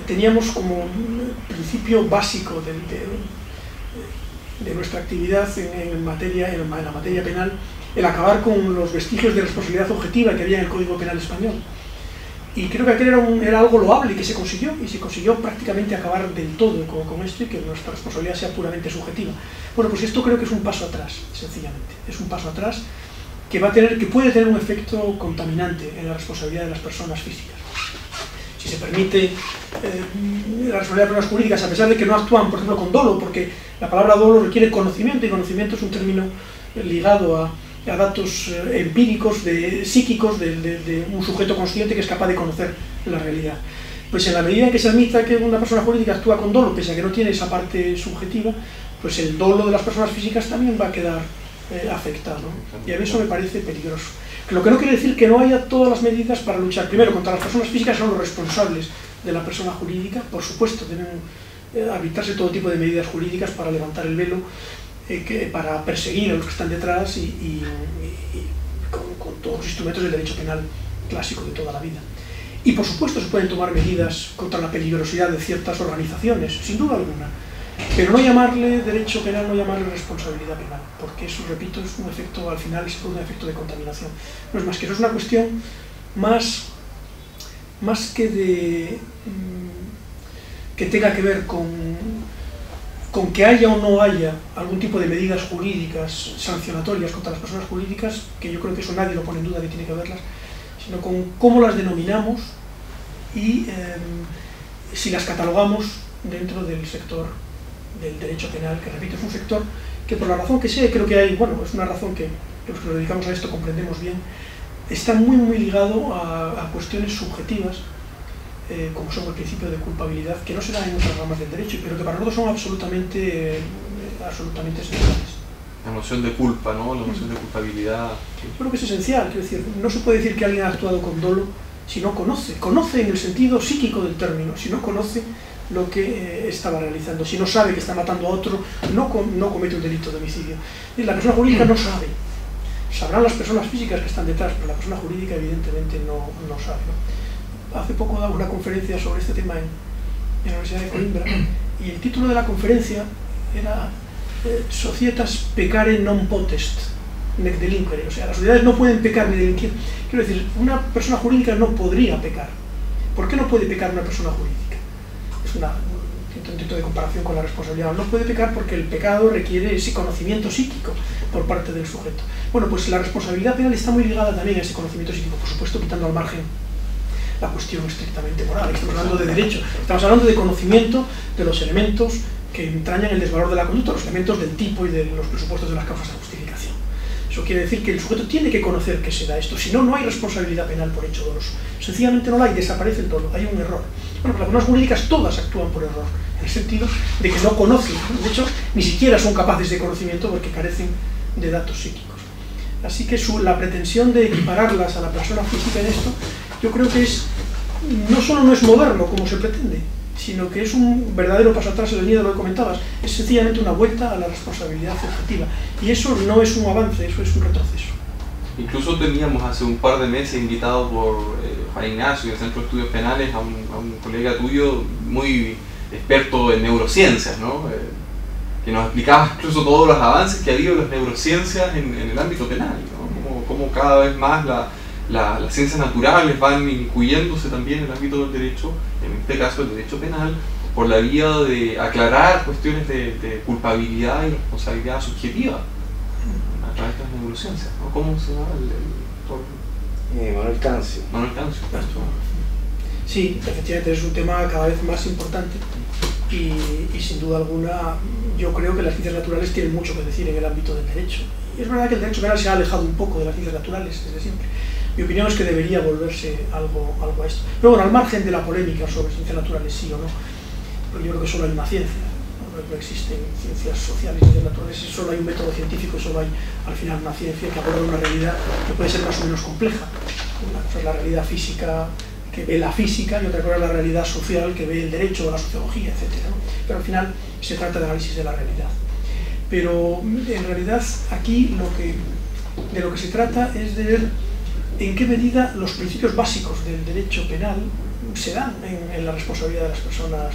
teníamos como principio básico de nuestra actividad en la materia penal el acabar con los vestigios de responsabilidad objetiva que había en el Código Penal español. Y creo que aquel era algo loable y que se consiguió prácticamente acabar del todo con esto y que nuestra responsabilidad sea puramente subjetiva. Bueno, pues esto creo que es un paso atrás, sencillamente. Es un paso atrás que puede tener un efecto contaminante en la responsabilidad de las personas físicas. Si se permite la responsabilidad de personas jurídicas, a pesar de que no actúan, por ejemplo, con dolo, porque la palabra dolo requiere conocimiento, y conocimiento es un término ligado a datos empíricos, psíquicos de un sujeto consciente que es capaz de conocer la realidad. Pues en la medida en que se admita que una persona jurídica actúa con dolo, pese a que no tiene esa parte subjetiva, pues el dolo de las personas físicas también va a quedar afectado. Y a mí eso me parece peligroso. Lo que no quiere decir que no haya todas las medidas para luchar, primero, contra las personas físicas, que son los responsables de la persona jurídica. Por supuesto, deben arbitrarse todo tipo de medidas jurídicas para levantar el velo, para perseguir a los que están detrás y con todos los instrumentos del derecho penal clásico de toda la vida. Y por supuesto se pueden tomar medidas contra la peligrosidad de ciertas organizaciones, sin duda alguna, pero no llamarle derecho penal, no llamarle responsabilidad penal, porque eso, repito, es un efecto, al final es un efecto de contaminación. No es más que eso, es una cuestión más que tenga que ver con que haya o no haya algún tipo de medidas jurídicas sancionatorias contra las personas jurídicas, que yo creo que eso nadie lo pone en duda que tiene que haberlas, sino con cómo las denominamos y si las catalogamos dentro del sector del derecho penal, que repito, es un sector que por la razón que sea, creo que hay, bueno, es una razón que los que nos dedicamos a esto comprendemos bien, está muy ligado a cuestiones subjetivas, como son el principio de culpabilidad, que no se da en otras ramas del derecho, pero que para nosotros son absolutamente esenciales. La noción de culpa, ¿no? La noción de culpabilidad. Yo creo que es esencial, quiero decir, no se puede decir que alguien ha actuado con dolo si no conoce en el sentido psíquico del término, si no conoce lo que estaba realizando, si no sabe que está matando a otro, no comete un delito de homicidio. Y la persona jurídica no sabe. Sabrán las personas físicas que están detrás, pero la persona jurídica evidentemente no sabe, ¿no? Hace poco daba una conferencia sobre este tema en la Universidad de Coimbra, y el título de la conferencia era Societas peccare non potest nec delinquere, o sea, las sociedades no pueden pecar ni delinquir. Quiero decir, una persona jurídica no podría pecar. ¿Por qué no puede pecar una persona jurídica? Es un intento de comparación con la responsabilidad. No puede pecar porque el pecado requiere ese conocimiento psíquico por parte del sujeto. Bueno, pues la responsabilidad penal está muy ligada también a ese conocimiento psíquico, por supuesto quitando al margen la cuestión estrictamente moral. Estamos hablando de derecho, estamos hablando de conocimiento de los elementos que entrañan el desvalor de la conducta, los elementos del tipo y de los presupuestos de las causas de justificación. Eso quiere decir que el sujeto tiene que conocer que se da esto, si no, no hay responsabilidad penal por hecho doloso. Sencillamente no la hay, desaparece el dolo, hay un error. Bueno, pues las normas jurídicas todas actúan por error, en el sentido de que no conocen, de hecho, ni siquiera son capaces de conocimiento porque carecen de datos psíquicos. Así que la pretensión de equipararlas a la persona física en esto, yo creo que no solo no es moderno como se pretende, sino que es un verdadero paso atrás en la línea de lo que comentabas, es sencillamente una vuelta a la responsabilidad objetiva. Y eso no es un avance, eso es un retroceso. Incluso teníamos hace un par de meses invitado por Juan Ignacio del Centro de Estudios Penales a un colega tuyo muy experto en neurociencias, ¿no? Que nos explicaba incluso todos los avances que ha habido en las neurociencias en el ámbito penal, ¿no? Cómo cada vez más las ciencias naturales van incluyéndose también en el ámbito del derecho, en este caso el derecho penal, por la vía de aclarar cuestiones de culpabilidad y responsabilidad subjetiva a través de las neurociencias, ¿no? ¿Cómo se llama el Manuel Cancio. Manuel Cancio. Sí, efectivamente es un tema cada vez más importante y sin duda alguna yo creo que las ciencias naturales tienen mucho que decir en el ámbito del derecho. Y es verdad que el derecho penal se ha alejado un poco de las ciencias naturales desde siempre. Mi opinión es que debería volverse algo a esto. Pero bueno, al margen de la polémica sobre ciencias naturales, sí o no, pero yo creo que solo hay una ciencia, no existen ciencias sociales y ciencias naturales, solo hay un método científico, solo hay al final una ciencia que aborda una realidad que puede ser más o menos compleja. Una cosa es la realidad física que ve la física y otra cosa es la realidad social que ve el derecho o la sociología, etc., ¿no? Pero al final se trata de análisis de la realidad. Pero en realidad aquí de lo que se trata es de ver en qué medida los principios básicos del derecho penal se dan en la responsabilidad de las personas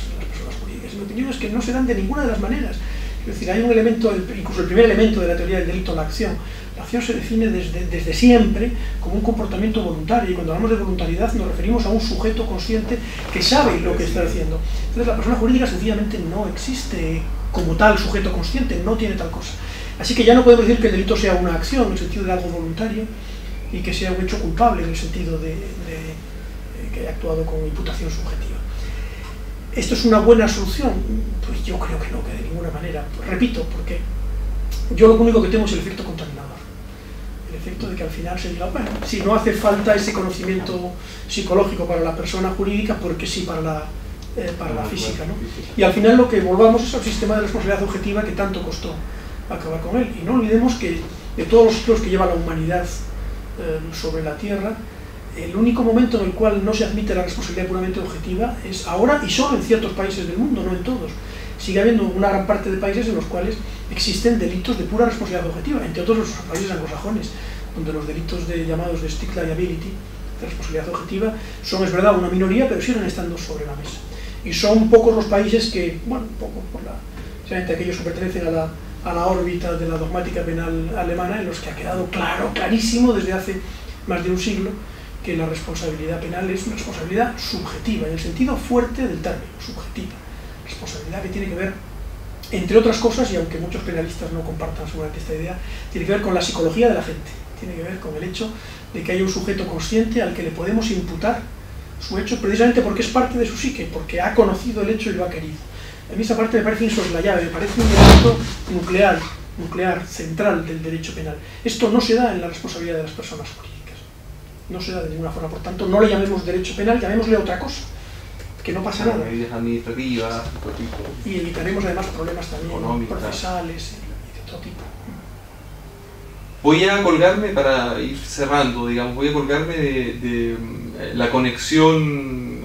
jurídicas. Mi opinión es que no se dan de ninguna de las maneras. Es decir, hay un elemento, incluso el primer elemento de la teoría del delito, la acción. La acción se define desde siempre como un comportamiento voluntario, y cuando hablamos de voluntariedad nos referimos a un sujeto consciente que sabe lo que está haciendo. Entonces la persona jurídica sencillamente no existe como tal sujeto consciente, no tiene tal cosa. Así que ya no podemos decir que el delito sea una acción en el sentido de algo voluntario y que sea un hecho culpable en el sentido de que haya actuado con imputación subjetiva. ¿Esto es una buena solución? Pues yo creo que no, que de ninguna manera. Repito, porque yo lo único que tengo es el efecto contaminador. El efecto de que al final se diga, bueno, si no hace falta ese conocimiento psicológico para la persona jurídica, porque sí para la física, ¿no? Y al final lo que volvamos es al sistema de responsabilidad objetiva que tanto costó acabar con él. Y no olvidemos que de todos los ciclos que lleva la humanidad sobre la Tierra, El único momento en el cual no se admite la responsabilidad puramente objetiva es ahora y solo en ciertos países del mundo, no en todos. Sigue habiendo una gran parte de países en los cuales existen delitos de pura responsabilidad objetiva, entre otros los países anglosajones, donde los delitos llamados de strict liability, de responsabilidad objetiva, son, es verdad, una minoría, pero siguen estando sobre la mesa. Y son pocos los países que, bueno, poco por precisamente aquellos que pertenecen a la órbita de la dogmática penal alemana, en los que ha quedado clarísimo desde hace más de un siglo que la responsabilidad penal es una responsabilidad subjetiva, en el sentido fuerte del término, subjetiva. Responsabilidad que tiene que ver, entre otras cosas, y aunque muchos penalistas no compartan seguramente esta idea, tiene que ver con la psicología de la gente, tiene que ver con el hecho de que hay un sujeto consciente al que le podemos imputar su hecho precisamente porque es parte de su psique, porque ha conocido el hecho y lo ha querido. A mí esa parte me parece insoslayable, me parece un elemento nuclear, central del derecho penal. Esto no se da en la responsabilidad de las personas jurídicas, no se da de ninguna forma, por tanto no le llamemos derecho penal, llamémosle otra cosa, que no pasa nada. Medidas administrativas, y evitaremos además problemas también procesales y de otro tipo. Voy a colgarme, para ir cerrando, digamos, voy a colgarme de la conexión,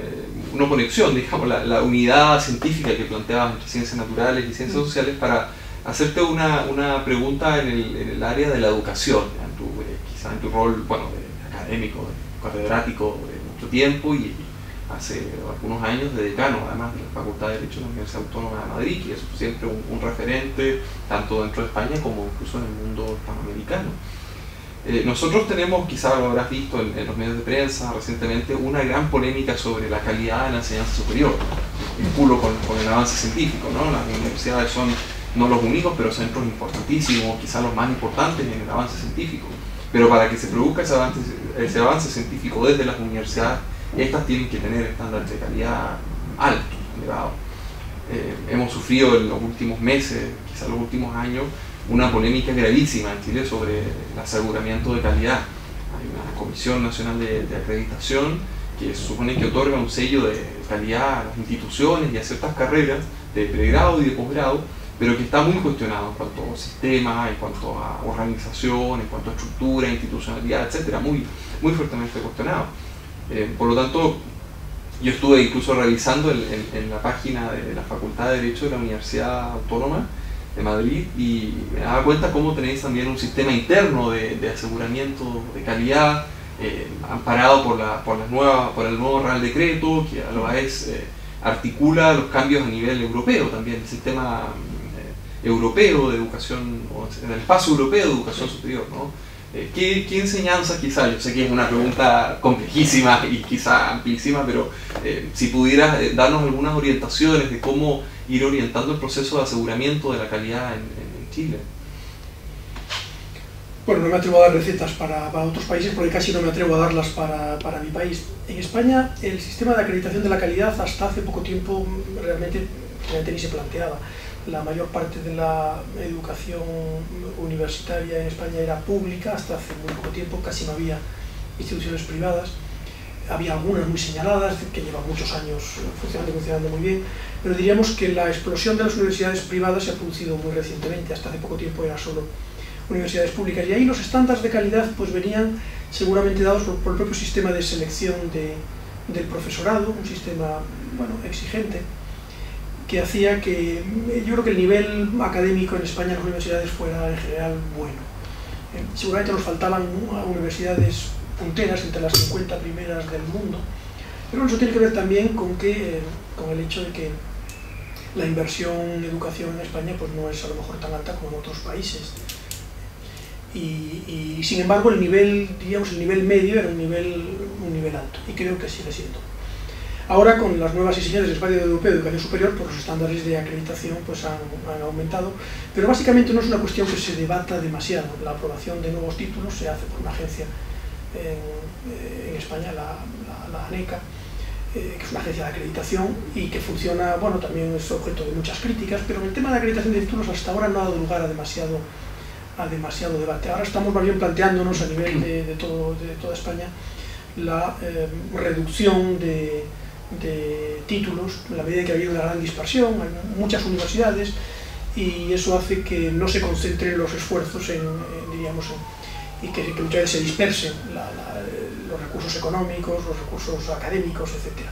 no conexión, digamos, la unidad científica que planteabas entre ciencias naturales y ciencias sociales para hacerte una pregunta en el área de la educación, quizás en tu rol, bueno, de académico, de catedrático de mucho tiempo y hace algunos años de decano, además de la Facultad de Derecho de la Universidad Autónoma de Madrid, que es siempre un referente tanto dentro de España como incluso en el mundo hispanoamericano. Nosotros tenemos, quizás lo habrás visto en los medios de prensa recientemente, una gran polémica sobre la calidad de la enseñanza superior, vinculo con el avance científico, ¿no? Las universidades son no los únicos, pero centros importantísimos, quizás los más importantes en el avance científico. Pero para que se produzca ese avance científico desde las universidades, estas tienen que tener estándares de calidad altos, elevados. Hemos sufrido en los últimos meses, quizás los últimos años, una polémica gravísima en Chile sobre el aseguramiento de calidad. Hay una Comisión Nacional de Acreditación que supone que otorga un sello de calidad a las instituciones y a ciertas carreras de pregrado y de posgrado, pero que está muy cuestionado en cuanto a sistema, en cuanto a organización, en cuanto a estructura, institucionalidad, etcétera, muy fuertemente cuestionado. Por lo tanto, yo estuve incluso revisando en la página de la Facultad de Derecho de la Universidad Autónoma de Madrid y me daba cuenta cómo tenéis también un sistema interno de aseguramiento de calidad amparado por el nuevo Real Decreto, que a la vez articula los cambios a nivel europeo también, el sistema europeo de educación, en el espacio europeo de educación superior, ¿no? ¿Qué enseñanza, quizá, yo sé que es una pregunta complejísima y quizá amplísima, pero si pudieras darnos algunas orientaciones de cómo ir orientando el proceso de aseguramiento de la calidad en Chile? Bueno, no me atrevo a dar recetas para otros países porque casi no me atrevo a darlas para mi país. En España el sistema de acreditación de la calidad hasta hace poco tiempo realmente ni se planteaba. La mayor parte de la educación universitaria en España era pública, hasta hace muy poco tiempo casi no había instituciones privadas. Había algunas muy señaladas, que llevan muchos años funcionando muy bien, pero diríamos que la explosión de las universidades privadas se ha producido muy recientemente, hasta hace poco tiempo eran solo universidades públicas. Y ahí los estándares de calidad pues venían seguramente dados por el propio sistema de selección del profesorado, un sistema exigente, que hacía que yo creo que el nivel académico en España en las universidades fuera en general bueno. Seguramente nos faltaban universidades punteras entre las 50 primeras del mundo, pero eso tiene que ver también con el hecho de que la inversión en educación en España pues no es a lo mejor tan alta como en otros países. Y sin embargo el nivel medio era un nivel alto, y creo que sigue siendo. Ahora, con las nuevas exigencias del Espacio Europeo de Educación Superior, pues los estándares de acreditación pues han aumentado, pero básicamente no es una cuestión que se debata demasiado. La aprobación de nuevos títulos se hace por una agencia en España, la ANECA, que es una agencia de acreditación y que funciona, también es objeto de muchas críticas, pero en el tema de acreditación de títulos hasta ahora no ha dado lugar a demasiado debate. Ahora estamos más bien planteándonos a nivel de toda España la reducción de títulos, en la medida en que ha habido una gran dispersión, hay muchas universidades, y eso hace que no se concentren los esfuerzos y que muchas veces se dispersen los recursos económicos, los recursos académicos, etc.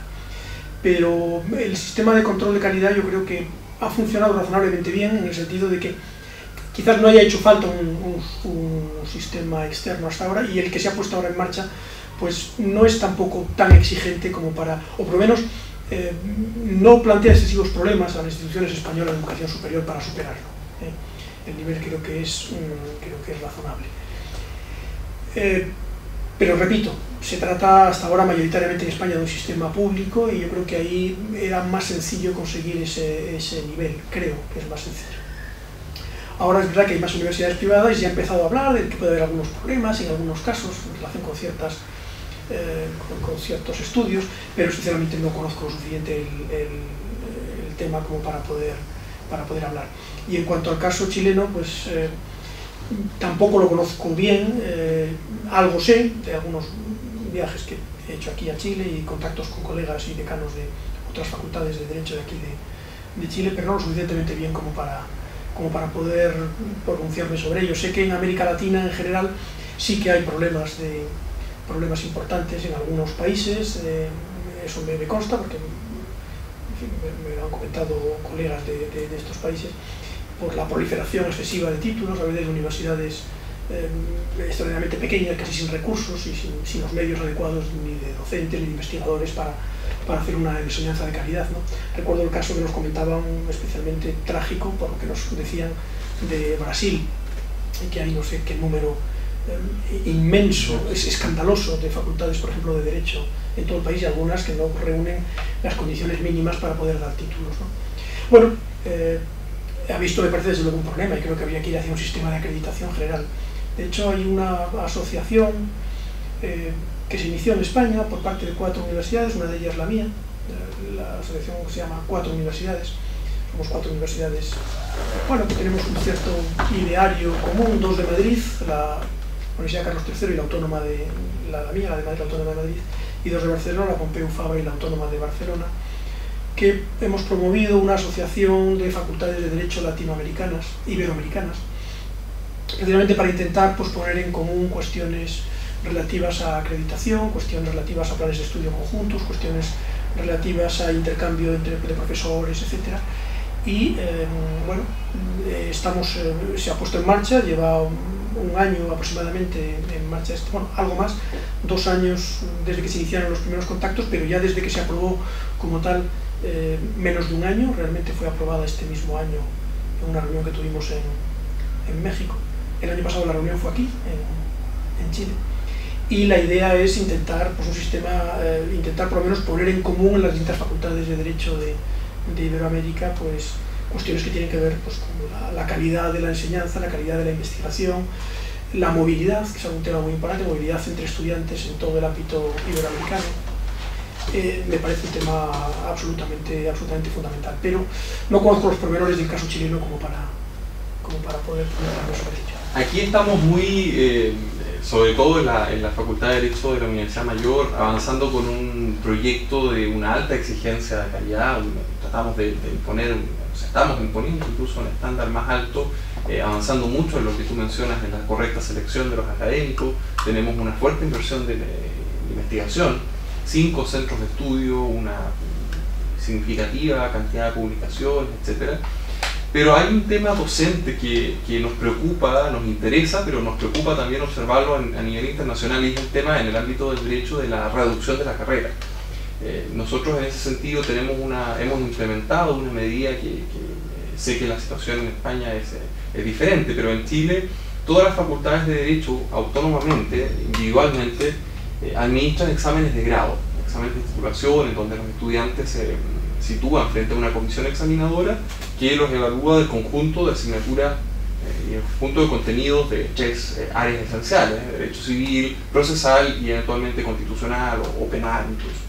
Pero el sistema de control de calidad yo creo que ha funcionado razonablemente bien, en el sentido de que quizás no haya hecho falta un sistema externo hasta ahora, y el que se ha puesto ahora en marcha pues no es tampoco tan exigente como para, o por lo menos no plantea excesivos problemas a las instituciones españolas de educación superior para superarlo. El nivel creo que es razonable. Pero repito, se trata hasta ahora mayoritariamente en España de un sistema público, y yo creo que ahí era más sencillo conseguir ese nivel, creo que es más sencillo. Ahora es verdad que hay más universidades privadas y se ha empezado a hablar de que puede haber algunos problemas en algunos casos en relación con ciertos estudios, pero sinceramente no conozco lo suficiente el tema como para poder hablar. Y en cuanto al caso chileno, pues tampoco lo conozco bien, algo sé de algunos viajes que he hecho aquí a Chile y contactos con colegas y decanos de otras facultades de Derecho de aquí de Chile, pero no lo suficientemente bien como para poder pronunciarme sobre ello. Sé que en América Latina en general sí que hay problemas importantes en algunos países, eso me consta porque en fin, me lo han comentado colegas de estos países, por la proliferación excesiva de títulos, a veces de universidades extraordinariamente pequeñas, casi sin recursos y sin los medios adecuados ni de docentes ni de investigadores para hacer una enseñanza de calidad, ¿no? Recuerdo el caso que nos comentaban, especialmente trágico, por lo que nos decían, de Brasil, que hay no sé qué número inmenso, es escandaloso, de facultades, por ejemplo, de Derecho en todo el país, y algunas que no reúnen las condiciones mínimas para poder dar títulos, ¿no? Bueno, ha visto, me parece, desde luego un problema, y creo que habría que ir hacia un sistema de acreditación general. De hecho, hay una asociación que se inició en España por parte de 4 universidades, una de ellas la mía, la asociación se llama 4 universidades, somos 4 universidades, bueno, que tenemos un cierto ideario común, 2 de Madrid, la Universidad Carlos III y la Autónoma de la mía, la de Madrid, la Autónoma de Madrid, y 2 de Barcelona, la Pompeu Fabra y la Autónoma de Barcelona, que hemos promovido una asociación de facultades de Derecho latinoamericanas, iberoamericanas, precisamente para intentar pues, poner en común cuestiones relativas a acreditación, cuestiones relativas a planes de estudio conjuntos, cuestiones relativas a intercambio de profesores, etc. Y bueno, se ha puesto en marcha, lleva un año aproximadamente en marcha, bueno, algo más, 2 años desde que se iniciaron los primeros contactos, pero ya desde que se aprobó como tal, menos de un año. Realmente fue aprobada este mismo año en una reunión que tuvimos en México. El año pasado la reunión fue aquí, en Chile. Y la idea es intentar, pues, un sistema, intentar por lo menos poner en común en las distintas facultades de Derecho de Iberoamérica, pues, cuestiones que tienen que ver pues, con la calidad de la enseñanza, la calidad de la investigación, la movilidad, que es un tema muy importante, movilidad entre estudiantes en todo el ámbito iberoamericano. Me parece un tema absolutamente fundamental, pero no conozco los pormenores del caso chileno como para poder comentarlo sobre ello. Aquí estamos muy, sobre todo en la Facultad de Derecho de la Universidad Mayor, avanzando con un proyecto de una alta exigencia de calidad. Tratamos de imponer, estamos imponiendo incluso un estándar más alto, avanzando mucho en lo que tú mencionas, en la correcta selección de los académicos. Tenemos una fuerte inversión de investigación, 5 centros de estudio, una significativa cantidad de publicaciones, etc. Pero hay un tema docente que nos preocupa, nos interesa, pero nos preocupa también observarlo a nivel internacional, y es el tema en el ámbito del derecho de la reducción de la carrera. Nosotros en ese sentido hemos implementado una medida que sé que la situación en España es diferente, pero en Chile todas las facultades de Derecho autónomamente, individualmente, administran exámenes de grado, exámenes de titulación, en donde los estudiantes se sitúan frente a una comisión examinadora que los evalúa del conjunto de asignaturas y el conjunto de contenidos de 3 áreas esenciales: derecho civil, procesal y eventualmente constitucional o penal incluso.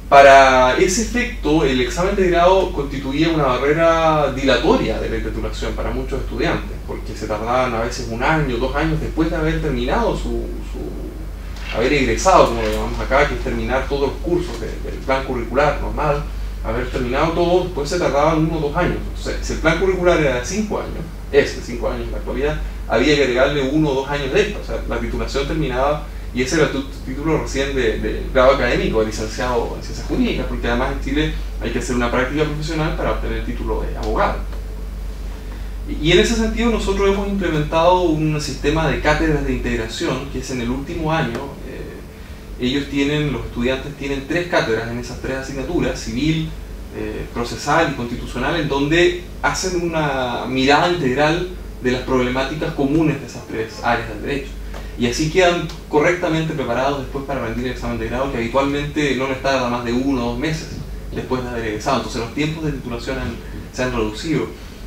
Para ese efecto, el examen de grado constituía una barrera dilatoria de la titulación para muchos estudiantes, porque se tardaban a veces 1 año, 2 años después de haber terminado haber egresado, como lo llamamos acá, que es terminar todos los cursos del plan curricular normal, haber terminado todo, después se tardaban 1 o 2 años. O sea, si el plan curricular era de 5 años, es de 5 años en la actualidad, había que agregarle 1 o 2 años de extra. O sea, la titulación terminaba y ese era tu título recién de grado académico, de licenciado en Ciencias Jurídicas, porque además en Chile hay que hacer una práctica profesional para obtener el título de abogado. Y en ese sentido nosotros hemos implementado un sistema de cátedras de integración, que es en el último año, los estudiantes tienen 3 cátedras en esas 3 asignaturas, civil, procesal y constitucional, en donde hacen una mirada integral de las problemáticas comunes de esas 3 áreas del derecho. Y así quedan correctamente preparados después para rendir el examen de grado, que habitualmente no les tarda más de 1 o 2 meses después de haber egresado. Entonces los tiempos de titulación se han reducido.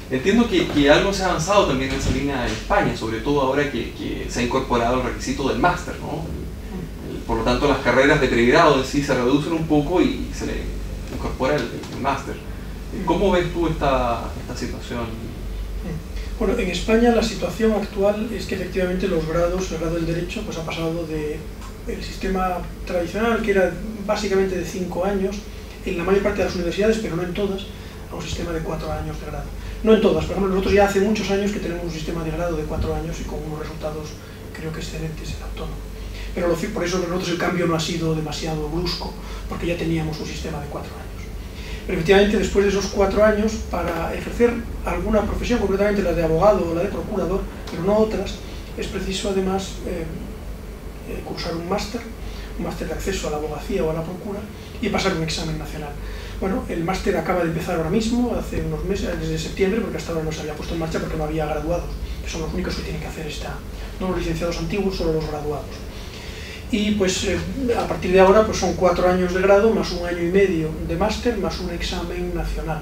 Entiendo que algo se ha avanzado también en esa línea en España, sobre todo ahora que se ha incorporado el requisito del máster, ¿no? Por lo tanto, las carreras de pregrado en sí se reducen un poco y se le incorpora el máster. ¿Cómo ves tú esta situación? Bueno, en España la situación actual es que efectivamente el grado del derecho pues ha pasado del sistema tradicional, que era básicamente de 5 años, en la mayor parte de las universidades, pero no en todas, a un sistema de 4 años de grado. No en todas, por ejemplo, nosotros ya hace muchos años que tenemos un sistema de grado de 4 años y con unos resultados creo que excelentes en autónomo. Pero por eso nosotros el cambio no ha sido demasiado brusco, porque ya teníamos un sistema de 4 años. Pero efectivamente, después de esos 4 años, para ejercer alguna profesión, concretamente la de abogado o la de procurador, pero no otras, es preciso además cursar un máster de acceso a la abogacía o a la procura, y pasar un examen nacional. Bueno, el máster acaba de empezar ahora mismo, hace unos meses, desde septiembre, porque hasta ahora no se había puesto en marcha porque no había graduados, que son los únicos que tienen que hacer no los licenciados antiguos, solo los graduados. Y pues a partir de ahora pues son 4 años de grado, más 1 año y medio de máster, más un examen nacional,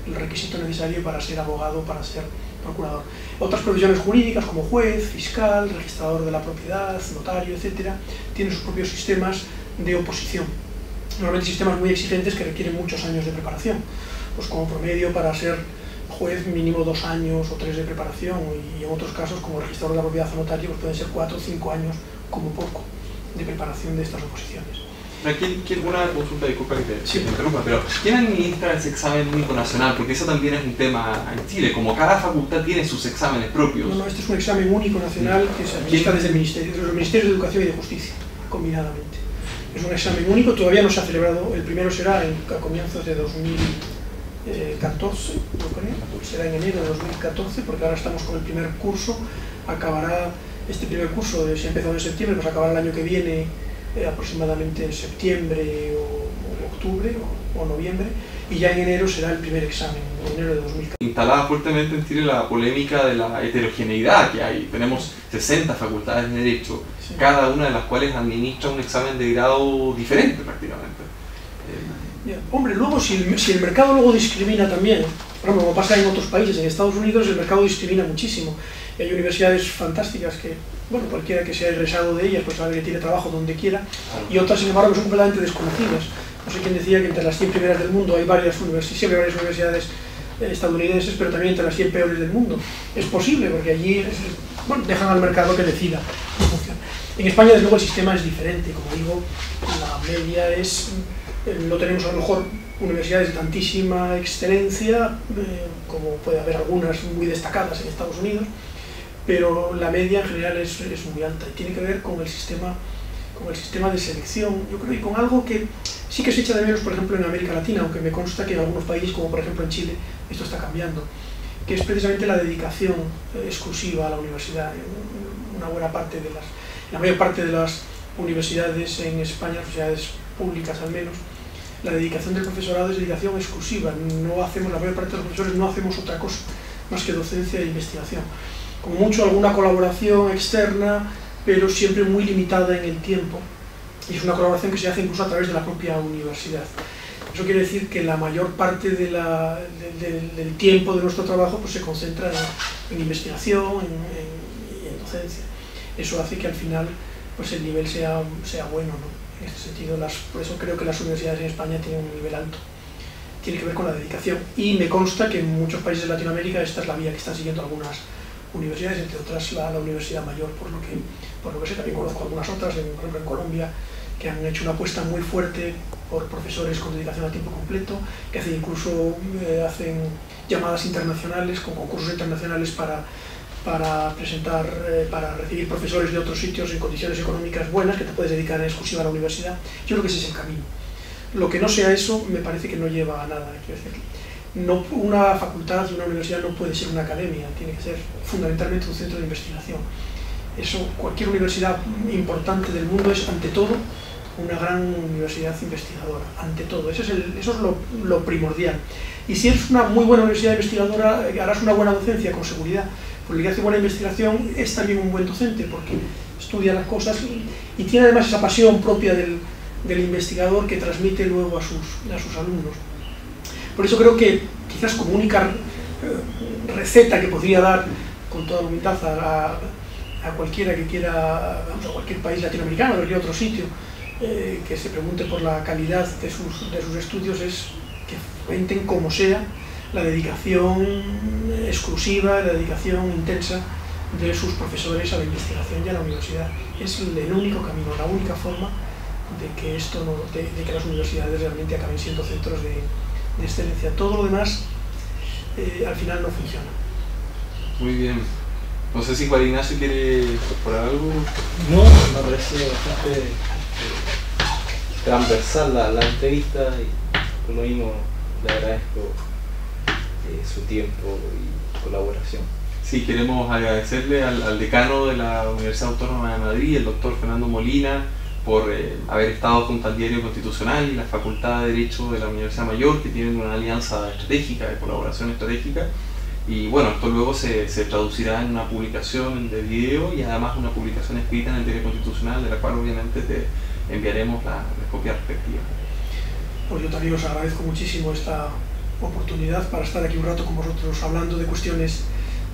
el requisito necesario para ser abogado, para ser procurador. Otras profesiones jurídicas como juez, fiscal, registrador de la propiedad, notario, etcétera, tienen sus propios sistemas de oposición. Normalmente sistemas muy exigentes que requieren muchos años de preparación. Pues como promedio para ser juez mínimo 2 años o 3 de preparación, y en otros casos como registrador de la propiedad o notario pues pueden ser 4 o 5 años como poco de preparación de estas oposiciones. Una consulta, disculpa que te sí. interrumpa, pero ¿quién administra ese examen único nacional? Porque eso también es un tema en Chile, como cada facultad tiene sus exámenes propios. No, este es un examen único nacional que se administra desde los Ministerios de Educación y de Justicia, combinadamente. Es un examen único, todavía no se ha celebrado, el primero será a comienzos de 2014, yo creo, será en enero de 2014, porque ahora estamos con el primer curso, acabará este primer curso, si ha empezado en septiembre, pues acabará el año que viene, aproximadamente en septiembre o octubre o noviembre, y ya en enero será el primer examen, en enero de 2014. Instalada fuertemente en Chile la polémica de la heterogeneidad que hay. Tenemos 60 facultades de Derecho, sí, cada una de las cuales administra un examen de grado diferente prácticamente. Hombre, luego si el mercado luego discrimina también, por ejemplo, como pasa en otros países, en Estados Unidos el mercado discrimina muchísimo. Y hay universidades fantásticas que, bueno, cualquiera que sea egresado de ellas pues sabe que tiene trabajo donde quiera, y otras sin embargo que son completamente desconocidas. No sé quién decía que entre las 100 primeras del mundo hay siempre varias universidades estadounidenses, pero también entre las 100 peores del mundo. Es posible, porque allí bueno, dejan al mercado que decida cómo funciona. En España, desde luego, el sistema es diferente. Como digo, la media es... no tenemos a lo mejor universidades de tantísima excelencia, como puede haber algunas muy destacadas en Estados Unidos, pero la media en general es muy alta y tiene que ver con el sistema de selección, yo creo, y con algo que sí que se echa de menos, por ejemplo, en América Latina, aunque me consta que en algunos países, como por ejemplo en Chile, esto está cambiando, que es precisamente la dedicación exclusiva a la universidad. Una buena parte la mayor parte de las universidades en España, universidades públicas al menos, la dedicación del profesorado es dedicación exclusiva. La mayor parte de los profesores no hacemos otra cosa más que docencia e investigación. Como mucho alguna colaboración externa, pero siempre muy limitada en el tiempo. Y es una colaboración que se hace incluso a través de la propia universidad. Eso quiere decir que la mayor parte del tiempo de nuestro trabajo pues, se concentra en investigación y en docencia. Eso hace que al final pues, el nivel sea bueno, ¿no? En este sentido, por eso creo que las universidades en España tienen un nivel alto. Tiene que ver con la dedicación. Y me consta que en muchos países de Latinoamérica esta es la vía que están siguiendo algunas universidades, entre otras la Universidad Mayor, por lo que sé. También conozco algunas otras, por ejemplo en Colombia, que han hecho una apuesta muy fuerte por profesores con dedicación a tiempo completo, que hacen incluso hacen llamadas internacionales, con concursos internacionales para para presentar, para recibir profesores de otros sitios en condiciones económicas buenas, que te puedes dedicar en exclusiva a la universidad. Yo creo que ese es el camino. Lo que no sea eso me parece que no lleva a nada. Quiero decir, no, una facultad y una universidad no puede ser una academia, tiene que ser fundamentalmente un centro de investigación. Eso, cualquier universidad importante del mundo es ante todo una gran universidad investigadora, ante todo. Eso es lo primordial. Y si eres una muy buena universidad investigadora, harás una buena docencia con seguridad. Porque el que hace buena investigación es también un buen docente, porque estudia las cosas y tiene además esa pasión propia del investigador que transmite luego a sus alumnos. Por eso creo que quizás como única receta que podría dar con toda la humildad a cualquiera que quiera, vamos, a cualquier país latinoamericano, de cualquier otro sitio, que se pregunte por la calidad de sus estudios, es que cuenten como sea la dedicación exclusiva, la dedicación intensa de sus profesores a la investigación y a la universidad. Es el único camino, la única forma de que de que las universidades realmente acaben siendo centros de excelencia. Todo lo demás al final no funciona. Muy bien. No sé si Juan Ignacio quiere incorporar algo. No, me parece bastante transversal la entrevista y por lo mismo le agradezco su tiempo y colaboración. Sí, queremos agradecerle al decano de la Universidad Autónoma de Madrid, el doctor Fernando Molina, por haber estado junto al Diario Constitucional y la Facultad de Derecho de la Universidad Mayor, que tienen una alianza estratégica, de colaboración estratégica. Y bueno, esto luego se traducirá en una publicación de video y además una publicación escrita en el Diario Constitucional, de la cual obviamente te enviaremos la copia respectiva. Pues yo también os agradezco muchísimo esta oportunidad para estar aquí un rato con vosotros hablando de cuestiones,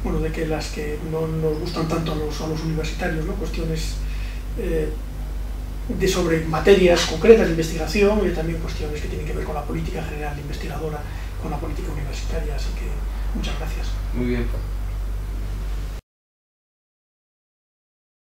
bueno, de que las que no nos gustan tanto a los universitarios, ¿no? Cuestiones sobre materias concretas de investigación y también cuestiones que tienen que ver con la política general investigadora, con la política universitaria, así que muchas gracias. Muy bien.